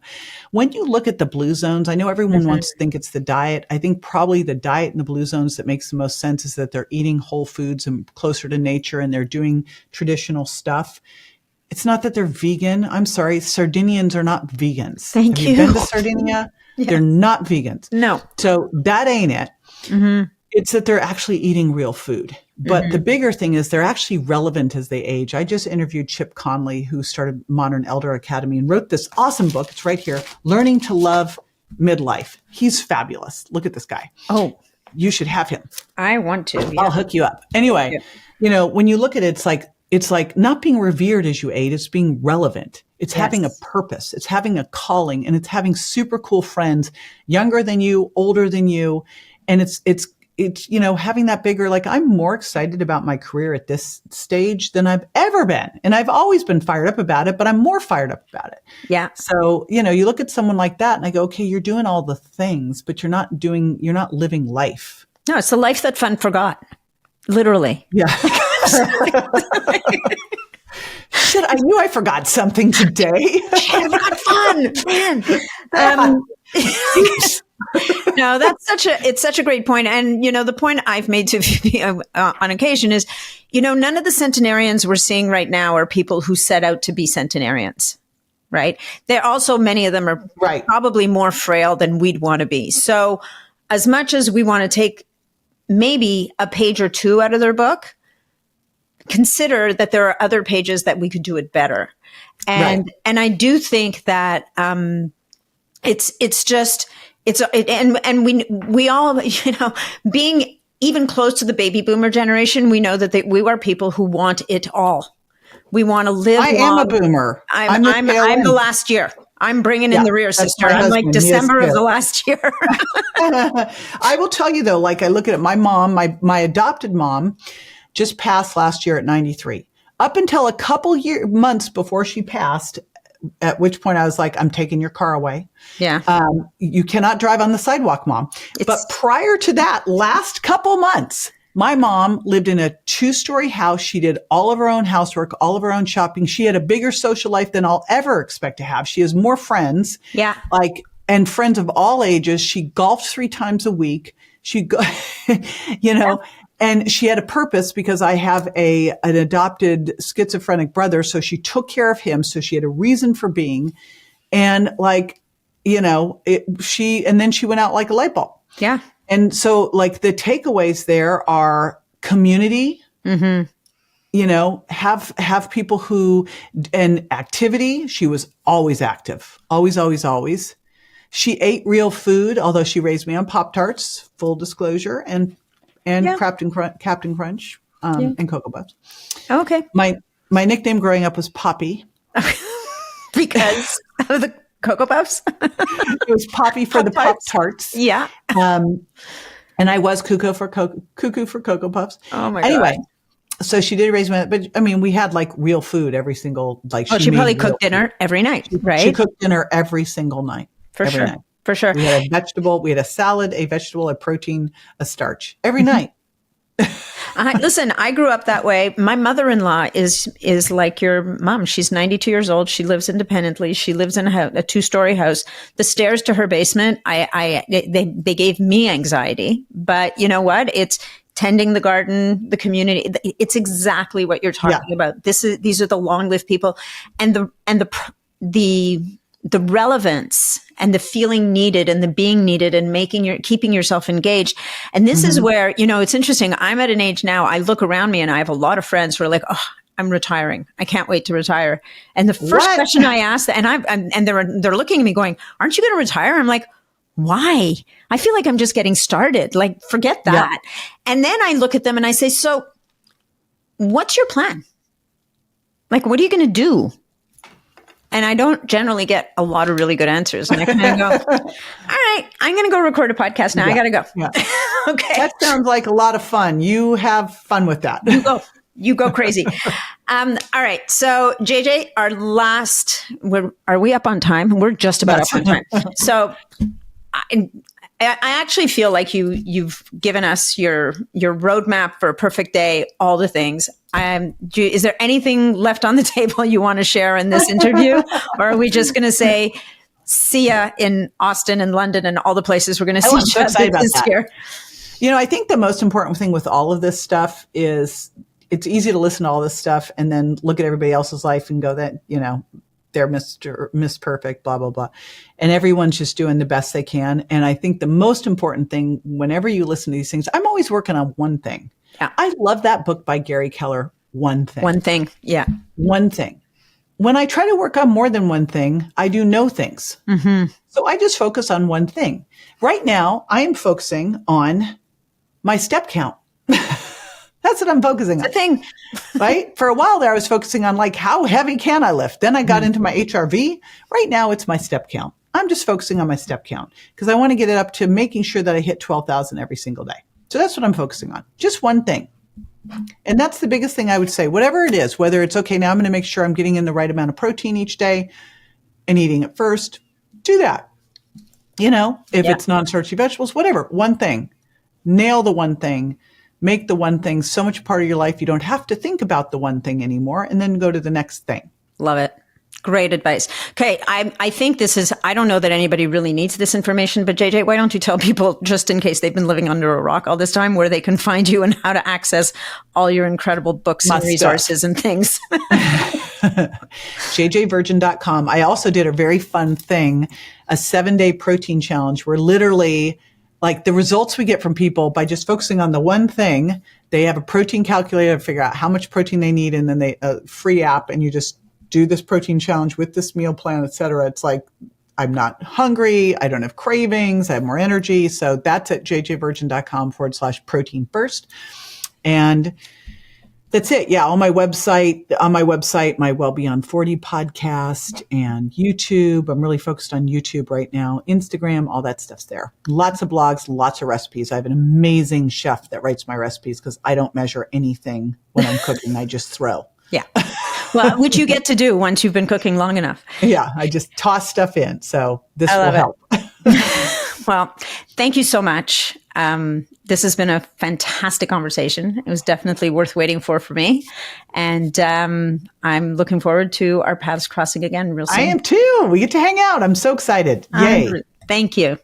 When you look at the blue zones, I know everyone wants to think it's the diet. I think probably the diet in the blue zones that makes the most sense is that they're eating whole foods and closer to nature, and they're doing traditional stuff. It's not that they're vegan. I'm sorry. Sardinians are not vegans. Thank you. Have you been to Sardinia? Yeah. They're not vegans. No. So that ain't it. It's that they're actually eating real food. But the bigger thing is they're actually relevant as they age. I just interviewed Chip Conley, who started Modern Elder Academy and wrote this awesome book. It's right here, Learning to Love Midlife. He's fabulous. Look at this guy. Oh, you should have him. I want to. Yeah. I'll hook you up. Anyway, when you look at it, it's like not being revered as you age. It's being relevant. It's having a purpose. It's having a calling, and it's having super cool friends, younger than you, older than you. And it's having that bigger, like, I'm more excited about my career at this stage than I've ever been. And I've always been fired up about it, but I'm more fired up about it. Yeah. So, you look at someone like that and I go, okay, you're doing all the things, but you're not living life. No, it's the life that fun forgot. Literally. Yeah. Shit, I knew I forgot something today. I forgot fun, man. No, it's such a great point. And, the point I've made to on occasion is, none of the centenarians we're seeing right now are people who set out to be centenarians, right? They're also, many of them are probably more frail than we'd want to be. So as much as we want to take maybe a page or two out of their book, consider that there are other pages that we could do it better. And I do think that we all, being even close to the baby boomer generation, we know that we are people who want it all. We want to live. I am a boomer. I'm the last year. I'm bringing in the rear, sister. I'm like December of the last year. I will tell you though, like, I look at it, my mom, my adopted mom just passed last year at 93. Up until a couple months before she passed, at which point I was like, I'm taking your car away. Yeah. You cannot drive on the sidewalk, Mom. But prior to that, last couple months, my mom lived in a 2-story house. She did all of her own housework, all of her own shopping. She had a bigger social life than I'll ever expect to have. She has more friends. Yeah. And friends of all ages. She golfed 3 times a week. And she had a purpose because I have an adopted schizophrenic brother. So she took care of him. So she had a reason for being. And and then she went out like a light bulb. Yeah. And so the takeaways there are community, have people and activity. She was always active, always, always, always. She ate real food, although she raised me on Pop-Tarts, full disclosure, and Captain Crunch, and Cocoa Puffs. Okay. My nickname growing up was Poppy. Because of the Cocoa Puffs? It was Poppy for the Pop-Tarts. Yeah. And I was cuckoo for Cocoa Puffs. Oh my God. Anyway, so she did raise me, but I mean, we had real food every single, she probably cooked dinner every night, right? She cooked dinner every single night. For sure. Night. For sure. We had a vegetable, we had a salad, a vegetable, a protein, a starch every night. Listen, I grew up that way. My mother-in-law is like your mom. She's 92 years old. She lives independently. She lives in a 2-story house. The stairs to her basement, they gave me anxiety. But you know what? It's tending the garden, the community. It's exactly what you're talking about. These are the long-lived people, and the relevance and the feeling needed and the being needed and keeping yourself engaged. And this is where, it's interesting. I'm at an age now, I look around me and I have a lot of friends who are like, oh, I'm retiring. I can't wait to retire. And the first question I asked, and they're looking at me going, aren't you going to retire? I'm like, why? I feel like I'm just getting started. Like, forget that. Yeah. And then I look at them and I say, so what's your plan? Like, what are you going to do? And I don't generally get a lot of really good answers. And I kind of go, all right, I'm going to go record a podcast now. I got to go. Yeah. Okay. That sounds like a lot of fun. You have fun with that. You go crazy. All right. So JJ, our last, are we up on time? We're just about up on time. So I actually feel like you've given us your roadmap for a perfect day, all the things. Is there anything left on the table you want to share in this interview? Or are we just going to say, see ya in Austin and London and all the places we're going to see each other this year? I think the most important thing with all of this stuff is it's easy to listen to all this stuff and then look at everybody else's life and go that, they're Miss Perfect, blah, blah, blah. And everyone's just doing the best they can. And I think the most important thing, whenever you listen to these things, I'm always working on one thing. Yeah. I love that book by Gary Keller, One Thing. One thing. Yeah. One thing. When I try to work on more than one thing, I do no things. Mm-hmm. So I just focus on one thing. Right now, I am focusing on my step count. That's what I'm focusing on. The thing. Right? For a while there, I was focusing on how heavy can I lift? Then I got into my HRV. Right now, it's my step count. I'm just focusing on my step count because I want to get it up to making sure that I hit 12,000 every single day. So that's what I'm focusing on. Just one thing. And that's the biggest thing I would say, whatever it is, whether it's okay, now I'm going to make sure I'm getting in the right amount of protein each day and eating it first. Do that. If it's non-starchy vegetables, whatever, one thing, nail the one thing. Make the one thing so much part of your life, you don't have to think about the one thing anymore, and then go to the next thing. Love it. Great advice. Okay, I think I don't know that anybody really needs this information, but JJ, why don't you tell people, just in case they've been living under a rock all this time, where they can find you and how to access all your incredible books and resources and things. jjvirgin.com. I also did a very fun thing, a 7-day protein challenge where literally the results we get from people by just focusing on the one thing, they have a protein calculator to figure out how much protein they need. And then a free app, and you just do this protein challenge with this meal plan, et cetera. It's I'm not hungry. I don't have cravings. I have more energy. So that's at jjvirgin.com/protein first. And that's it. Yeah. On my website, my Well Beyond 40 podcast and YouTube. I'm really focused on YouTube right now. Instagram, all that stuff's there. Lots of blogs, lots of recipes. I have an amazing chef that writes my recipes because I don't measure anything when I'm cooking. I just throw. Yeah. Well, which you get to do once you've been cooking long enough. Yeah. I just toss stuff in. So this will help. Well, thank you so much. This has been a fantastic conversation. It was definitely worth waiting for me. And I'm looking forward to our paths crossing again real soon. I am too. We get to hang out. I'm so excited. Yay. Thank you.